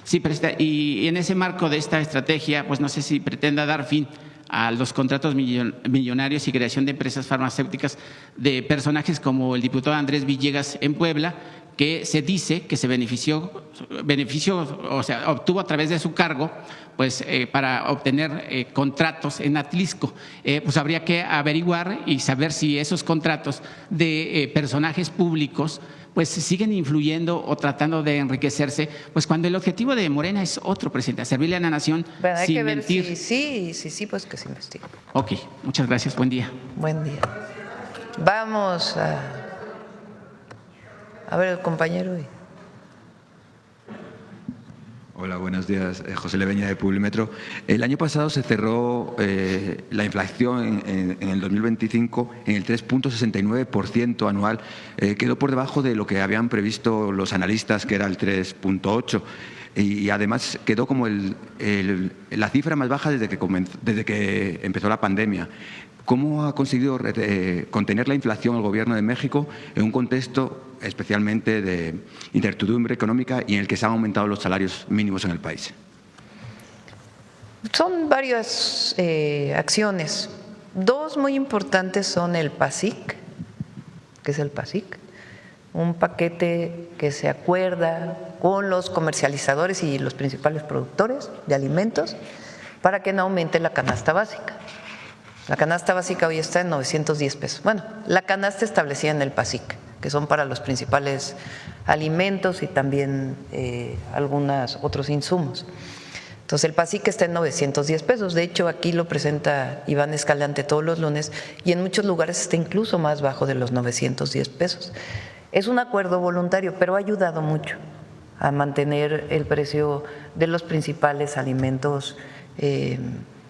S11: Sí, Presidenta, y en ese marco de esta estrategia, pues no sé si pretenda dar fin a los contratos millonarios y creación de empresas farmacéuticas de personajes como el diputado Andrés Villegas en Puebla, que se dice que se benefició, o sea, obtuvo a través de su cargo, pues para obtener contratos en Atlisco. Pues habría que averiguar y saber si esos contratos de personajes públicos pues siguen influyendo o tratando de enriquecerse, pues cuando el objetivo de Morena es otro, Presidenta, servirle a la nación sin mentir.
S1: Ver sí, pues que se investigue.
S11: Ok, muchas gracias, buen día.
S1: Buen día. Vamos a ver el compañero.
S12: Hola, buenos días. José Leveña de Publimetro. El año pasado se cerró la inflación en el 2025 en el 3,69% anual. Quedó por debajo de lo que habían previsto los analistas, que era el 3,8%. Y además quedó como la cifra más baja desde que empezó la pandemia. ¿Cómo ha conseguido contener la inflación el Gobierno de México en un contexto especialmente de incertidumbre económica y en el que se han aumentado los salarios mínimos en el país?
S1: Son varias acciones. Dos muy importantes son el PASIC, que es el PASIC, un paquete que se acuerda con los comercializadores y los principales productores de alimentos para que no aumente la canasta básica. La canasta básica hoy está en 910 pesos. Bueno, la canasta establecida en el PASIC, que son para los principales alimentos y también algunos otros insumos. Entonces, el PASIC está en 910 pesos. De hecho, aquí lo presenta Iván Escalante todos los lunes y en muchos lugares está incluso más bajo de los 910 pesos. Es un acuerdo voluntario, pero ha ayudado mucho a mantener el precio de los principales alimentos,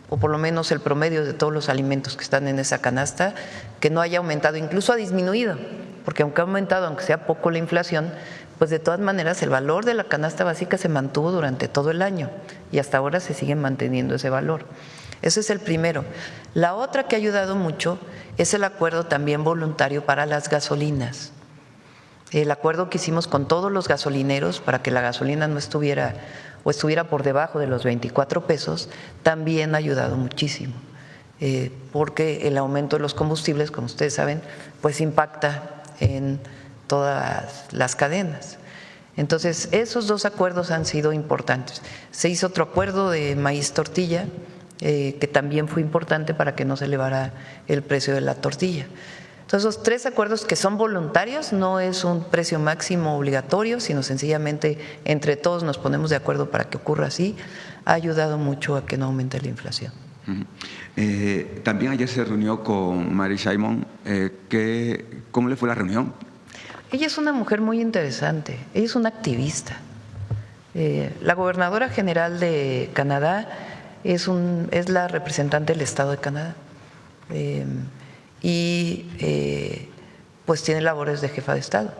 S1: o por lo menos el promedio de todos los alimentos que están en esa canasta, que no haya aumentado, incluso ha disminuido, porque aunque ha aumentado, aunque sea poco la inflación, pues de todas maneras el valor de la canasta básica se mantuvo durante todo el año y hasta ahora se sigue manteniendo ese valor. Ese es el primero. La otra que ha ayudado mucho es el acuerdo también voluntario para las gasolinas. El acuerdo que hicimos con todos los gasolineros para que la gasolina no estuviera o estuviera por debajo de los 24 pesos, también ha ayudado muchísimo, porque el aumento de los combustibles, como ustedes saben, pues impacta en todas las cadenas. Entonces, esos dos acuerdos han sido importantes. Se hizo otro acuerdo de maíz tortilla, que también fue importante para que no se elevara el precio de la tortilla. Entonces, esos tres acuerdos que son voluntarios, no es un precio máximo obligatorio, sino sencillamente entre todos nos ponemos de acuerdo para que ocurra así, ha ayudado mucho a que no aumente la inflación.
S12: También ayer se reunió con Mary Simon. ¿Cómo le fue la reunión?
S1: Ella es una mujer muy interesante, ella es una activista. La gobernadora general de Canadá es la representante del Estado de Canadá. Y pues tiene labores de jefa de Estado.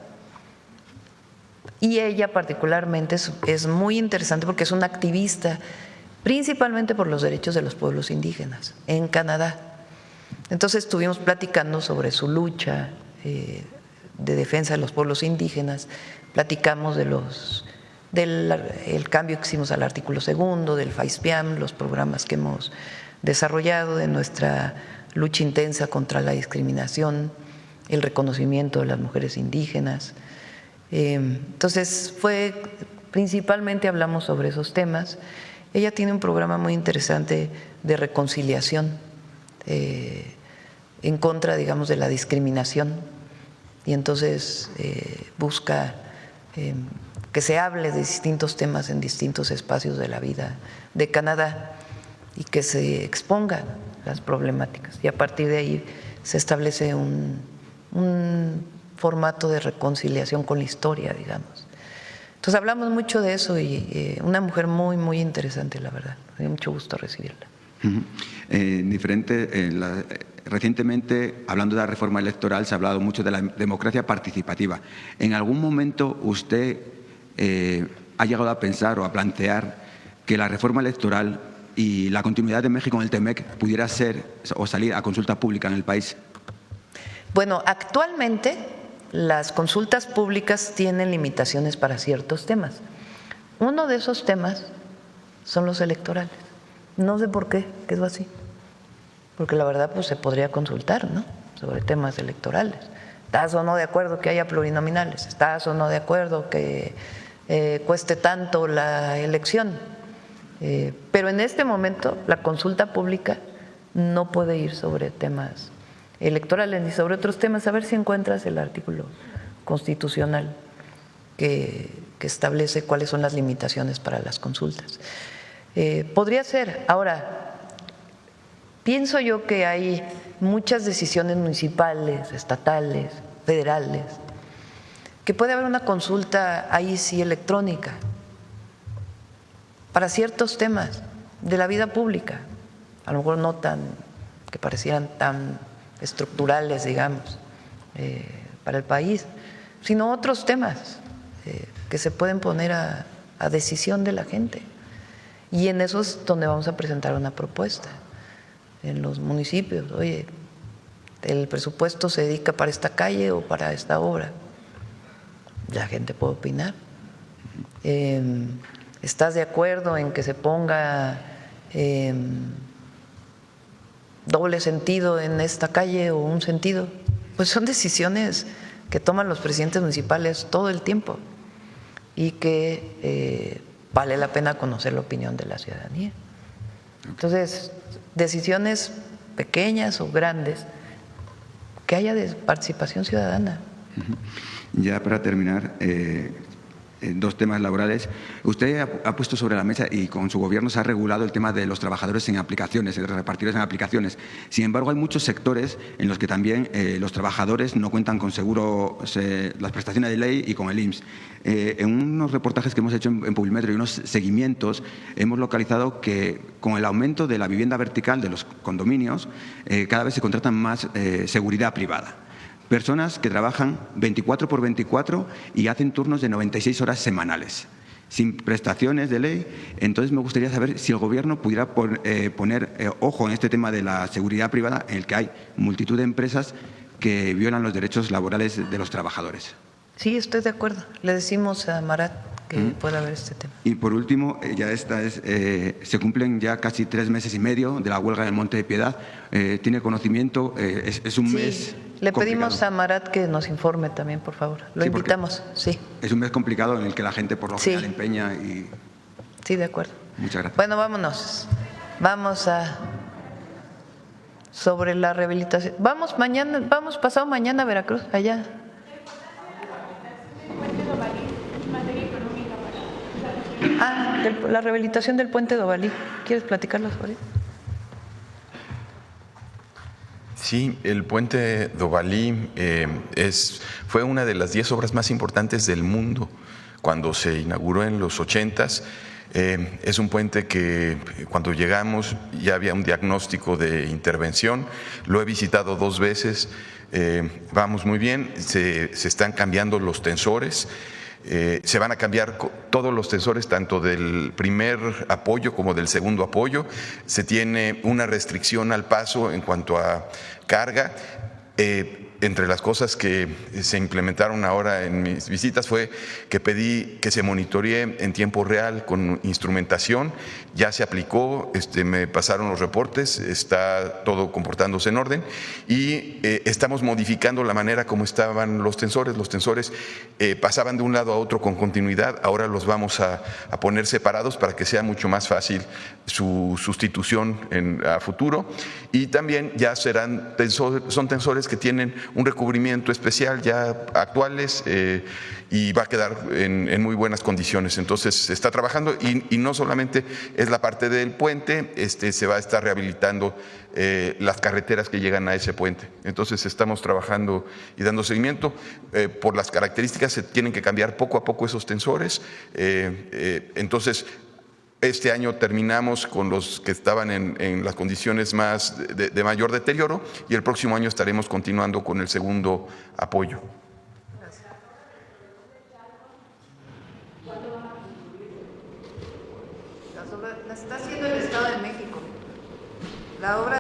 S1: Y ella particularmente es muy interesante porque es una activista principalmente por los derechos de los pueblos indígenas en Canadá. Entonces estuvimos platicando sobre su lucha de defensa de los pueblos indígenas, platicamos del cambio que hicimos al artículo 2 del FAISPIAM, los programas que hemos desarrollado, de nuestra lucha intensa contra la discriminación, el reconocimiento de las mujeres indígenas. Entonces principalmente hablamos sobre esos temas. Ella tiene un programa muy interesante de reconciliación en contra, digamos, de la discriminación, y entonces busca que se hable de distintos temas en distintos espacios de la vida de Canadá y que se expongan las problemáticas, y a partir de ahí se establece un formato de reconciliación con la historia, digamos. Entonces hablamos mucho de eso, y una mujer muy, muy interesante, la verdad. Me dio mucho gusto recibirla.
S12: Recientemente, hablando de la reforma electoral, se ha hablado mucho de la democracia participativa. ¿En algún momento usted ha llegado a pensar o a plantear que la reforma electoral y la continuidad de México en el TEMEC pudiera ser o salir a consulta pública en el país?
S1: Bueno, actualmente las consultas públicas tienen limitaciones para ciertos temas. Uno de esos temas son los electorales. No sé por qué quedó así, porque la verdad pues se podría consultar, ¿no?, sobre temas electorales. ¿Estás o no de acuerdo que haya plurinominales? ¿Estás o no de acuerdo que cueste tanto la elección? Pero en este momento la consulta pública no puede ir sobre temas electorales ni sobre otros temas. A ver si encuentras el artículo constitucional que establece cuáles son las limitaciones para las consultas. Podría ser. Ahora, pienso yo que hay muchas decisiones municipales, estatales, federales, que puede haber una consulta ahí sí electrónica para ciertos temas de la vida pública, a lo mejor no tan, que parecieran tan estructurales, digamos, para el país, sino otros temas que se pueden poner a decisión de la gente. Y en eso es donde vamos a presentar una propuesta en los municipios. Oye, el presupuesto se dedica para esta calle o para esta obra. La gente puede opinar. ¿Estás de acuerdo en que se ponga doble sentido en esta calle o un sentido? Pues son decisiones que toman los presidentes municipales todo el tiempo y que vale la pena conocer la opinión de la ciudadanía. Entonces, decisiones pequeñas o grandes, que haya de participación ciudadana.
S12: Ya para terminar, dos temas laborales. Usted ha puesto sobre la mesa y con su gobierno se ha regulado el tema de los trabajadores en aplicaciones, de los repartidores en aplicaciones. Sin embargo, hay muchos sectores en los que también los trabajadores no cuentan con seguro, las prestaciones de ley y con el IMSS. En unos reportajes que hemos hecho en Publimetro y unos seguimientos, hemos localizado que con el aumento de la vivienda vertical de los condominios, cada vez se contratan más seguridad privada. Personas que trabajan 24 por 24 y hacen turnos de 96 horas semanales, sin prestaciones de ley. Entonces me gustaría saber si el Gobierno pudiera poner ojo en este tema de la seguridad privada, en el que hay multitud de empresas que violan los derechos laborales de los trabajadores.
S1: Sí, estoy de acuerdo. Le decimos a Marat que pueda haber este tema.
S12: Y por último, se cumplen ya casi 3 meses y medio de la huelga del Monte de Piedad. ¿Tiene conocimiento? Es un mes
S1: le
S12: complicado.
S1: pedimos a Marat que nos informe también, por favor. Lo invitamos, sí.
S12: Es un mes complicado en el que la gente por lo general empeña y...
S1: Sí, de acuerdo.
S12: Muchas gracias.
S1: Bueno, vámonos. Vamos sobre la rehabilitación. Vamos pasado mañana a Veracruz, allá. La rehabilitación del puente de Ovalí. ¿Quieres platicarlo sobre eso?
S13: Sí, el puente de Ovalí fue una de las 10 obras más importantes del mundo cuando se inauguró en los 80s. Es un puente que cuando llegamos ya había un diagnóstico de intervención. Lo he visitado 2 veces. Vamos muy bien, se están cambiando los tensores. Se van a cambiar todos los tensores, tanto del primer apoyo como del segundo apoyo. Se tiene una restricción al paso en cuanto a carga. Entre las cosas que se implementaron ahora en mis visitas fue que pedí que se monitoree en tiempo real con instrumentación. Ya se aplicó, me pasaron los reportes, está todo comportándose en orden y estamos modificando la manera como estaban los tensores. Los tensores pasaban de un lado a otro con continuidad, ahora los vamos a poner separados para que sea mucho más fácil su sustitución a futuro. Y también ya son tensores que tienen un recubrimiento especial ya actuales y va a quedar en muy buenas condiciones. Entonces se está trabajando y no solamente es la parte del puente, se va a estar rehabilitando las carreteras que llegan a ese puente. Entonces estamos trabajando y dando seguimiento. Por las características se tienen que cambiar poco a poco esos tensores. Entonces este año terminamos con los que estaban en las condiciones más de mayor deterioro y el próximo año estaremos continuando con el segundo apoyo.
S1: La está haciendo el Estado de México. La obra